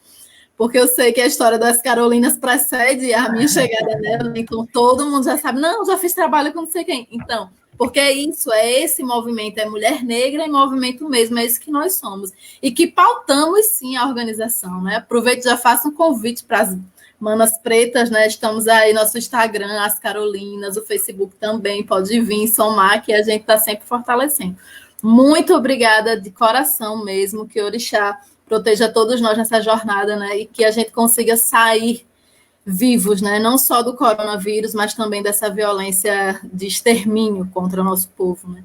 Porque eu sei que a história das Carolinas precede a minha chegada nela, então todo mundo já sabe, não, já fiz trabalho com não sei quem. Então, porque é isso, é esse movimento, é mulher negra em movimento mesmo, é isso que nós somos. E que pautamos, sim, a organização, né? Aproveito e já faço um convite para as manas pretas, né? Estamos aí, nosso Instagram, as Carolinas, o Facebook também, pode vir, somar, que a gente está sempre fortalecendo. Muito obrigada de coração mesmo, que Orixá proteja todos nós nessa jornada, né? E que a gente consiga sair vivos, né? Não só do coronavírus, mas também dessa violência de extermínio contra o nosso povo, né?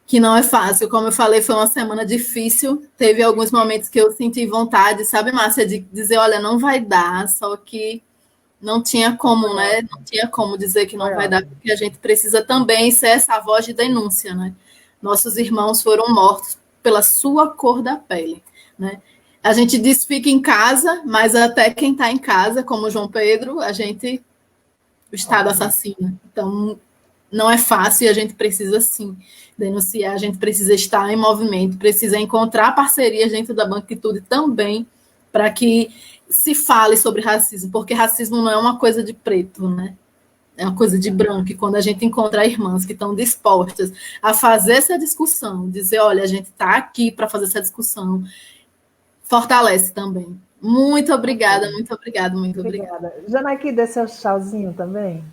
Que não é fácil. Como eu falei, foi uma semana difícil. Teve alguns momentos que eu senti vontade, sabe, Márcia, de dizer, olha, não vai dar, só que não tinha como, né? Não tinha como dizer que não vai dar, porque a gente precisa também ser essa voz de denúncia, né? Nossos irmãos foram mortos pela sua cor da pele, né? A gente diz fica em casa, mas até quem está em casa, como o João Pedro, o Estado assassina. Então, não é fácil e a gente precisa, sim, denunciar, a gente precisa estar em movimento, precisa encontrar parcerias dentro da Banquitude também, para que se fale sobre racismo, porque racismo não é uma coisa de preto, né? é uma coisa de branco, e quando a gente encontra irmãs que estão dispostas a fazer essa discussão, dizer, olha, a gente está aqui para fazer essa discussão, fortalece também. Muito obrigada, muito obrigada, muito obrigada. Janaíque, dê seu tchauzinho também.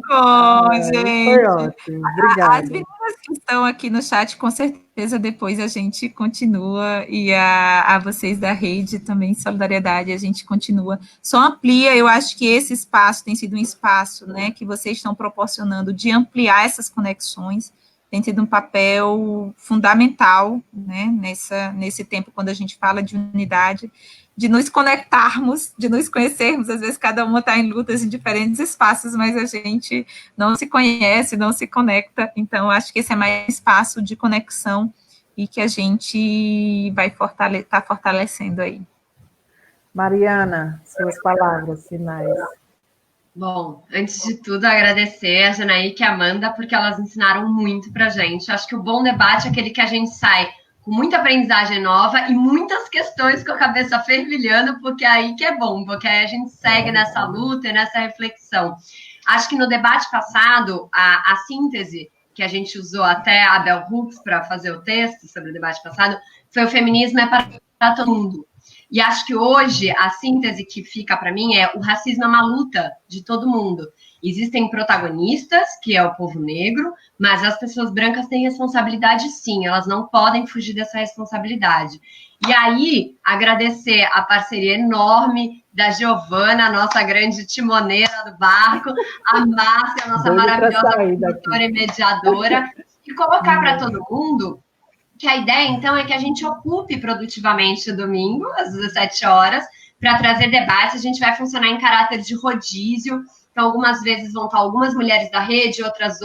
Bom, gente. Foi ótimo, obrigada. As meninas que estão aqui no chat, com certeza, depois a gente continua, e a vocês da rede também, solidariedade, a gente continua. Só amplia, eu acho que esse espaço tem sido um espaço, né, que vocês estão proporcionando de ampliar essas conexões, tem tido um papel fundamental, né, nesse tempo, quando a gente fala de unidade, de nos conectarmos, de nos conhecermos. Às vezes cada uma está em lutas em diferentes espaços, mas a gente não se conhece, não se conecta. Então, acho que esse é mais espaço de conexão e que a gente vai estar fortalecendo aí. Mariana, suas palavras finais. Bom, antes de tudo, agradecer a Janaíque e a Amanda, porque elas ensinaram muito pra gente. Acho que o bom debate é aquele que a gente sai com muita aprendizagem nova e muitas questões com a cabeça fervilhando, porque aí que é bom, porque aí a gente segue nessa luta e nessa reflexão. Acho que no debate passado, a síntese que a gente usou até a Bell Hooks para fazer o texto sobre o debate passado foi: o feminismo é para todo mundo. E acho que hoje a síntese que fica para mim é: o racismo é uma luta de todo mundo. Existem protagonistas, que é o povo negro, mas as pessoas brancas têm responsabilidade sim, elas não podem fugir dessa responsabilidade. E aí, agradecer a parceria enorme da Giovana, nossa grande timoneira do barco, a Márcia, nossa maravilhosa produtora e mediadora, e colocar para todo mundo que a ideia, então, é que a gente ocupe produtivamente o domingo, às 17 horas, para trazer debates. A gente vai funcionar em caráter de rodízio, então algumas vezes vão estar algumas mulheres da rede, outras,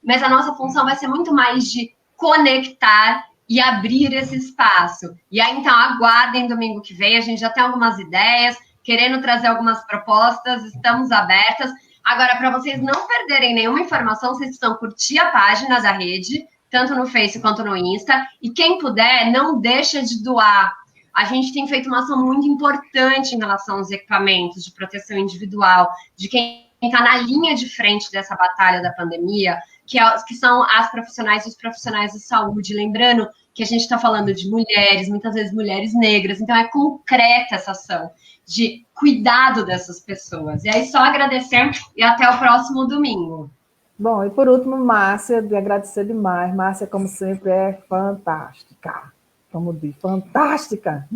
mas a nossa função vai ser muito mais de conectar e abrir esse espaço. E aí, então, aguardem domingo que vem, a gente já tem algumas ideias, querendo trazer algumas propostas, estamos abertas. Agora, para vocês não perderem nenhuma informação, vocês precisam curtir a página da rede, tanto no Face quanto no Insta, e quem puder, não deixa de doar. A gente tem feito uma ação muito importante em relação aos equipamentos de proteção individual, de quem está na linha de frente dessa batalha da pandemia, que são as profissionais e os profissionais de saúde. Lembrando que a gente está falando de mulheres, muitas vezes mulheres negras, então é concreta essa ação de cuidado dessas pessoas. E aí, só agradecer e até o próximo domingo. Bom, e por último, Márcia, de agradecer demais. Márcia, como sempre, é fantástica. Como diz, fantástica.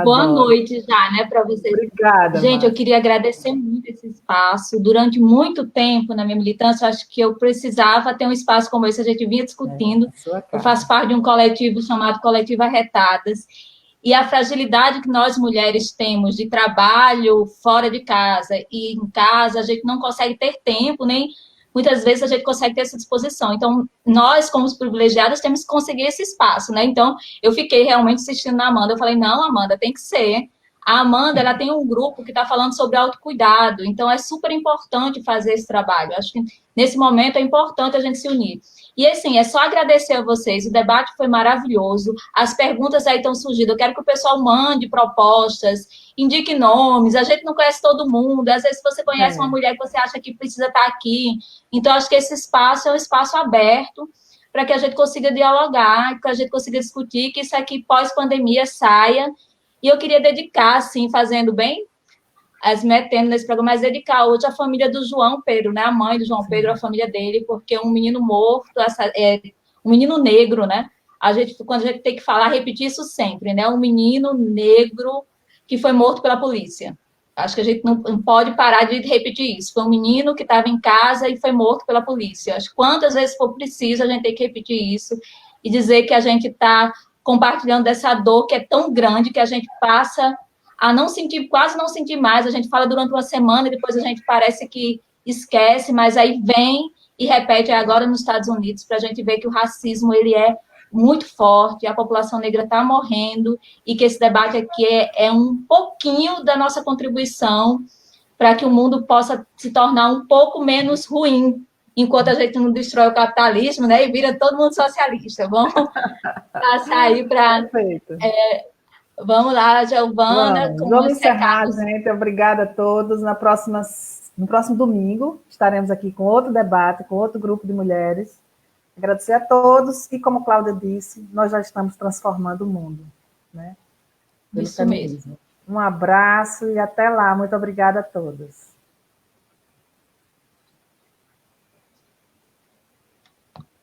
Boa noite já, né, para vocês. Obrigada, gente, Márcia. eu queria agradecer muito esse espaço. Durante muito tempo na minha militância, eu acho que eu precisava ter um espaço como esse, a gente vinha discutindo. Eu faço parte de um coletivo chamado Coletivo Arretadas, e a fragilidade que nós mulheres temos de trabalho fora de casa e em casa, a gente não consegue ter tempo, nem muitas vezes a gente consegue ter essa disposição. Então, nós, como os privilegiados, temos que conseguir esse espaço, né? Então, eu fiquei realmente assistindo na Amanda. Eu falei, não, Amanda, tem que ser. A Amanda, ela tem um grupo que está falando sobre autocuidado. Então, é super importante fazer esse trabalho. Acho que, nesse momento, é importante a gente se unir. E, assim, é só agradecer a vocês. O debate foi maravilhoso. As perguntas aí estão surgindo. Eu quero que o pessoal mande propostas, indique nomes. A gente não conhece todo mundo. Às vezes, você conhece uma mulher que você acha que precisa estar aqui. Então, acho que esse espaço é um espaço aberto para que a gente consiga dialogar, que a gente consiga discutir, que isso aqui, pós-pandemia, saia. E eu queria dedicar, assim, fazendo bem, as metendo nesse programa, mas dedicar hoje à família do João Pedro, né? A mãe do João Pedro, a família dele, porque um menino morto, um menino negro, né? Quando a gente tem que falar, repetir isso sempre, né? Um menino negro que foi morto pela polícia. Acho que a gente não pode parar de repetir isso. Foi um menino que estava em casa e foi morto pela polícia. Acho que quantas vezes for preciso, a gente tem que repetir isso e dizer que a gente está compartilhando dessa dor que é tão grande que a gente passa a não sentir, quase não sentir mais. A gente fala durante uma semana e depois a gente parece que esquece, mas aí vem e repete agora nos Estados Unidos para a gente ver que o racismo ele é muito forte, a população negra está morrendo e que esse debate aqui é um pouquinho da nossa contribuição para que o mundo possa se tornar um pouco menos ruim, enquanto a gente não destrói o capitalismo, né, e vira todo mundo socialista. Vamos passar aí para Vamos lá, Giovana, com vamos os encerrar, recados. gente. Obrigada a todos. No próximo domingo, estaremos aqui com outro debate, com outro grupo de mulheres. Agradecer a todos e, como Cláudia disse, nós já estamos transformando o mundo, né? Pelo Isso mesmo. feminismo. Um abraço e até lá. Muito obrigada a todos.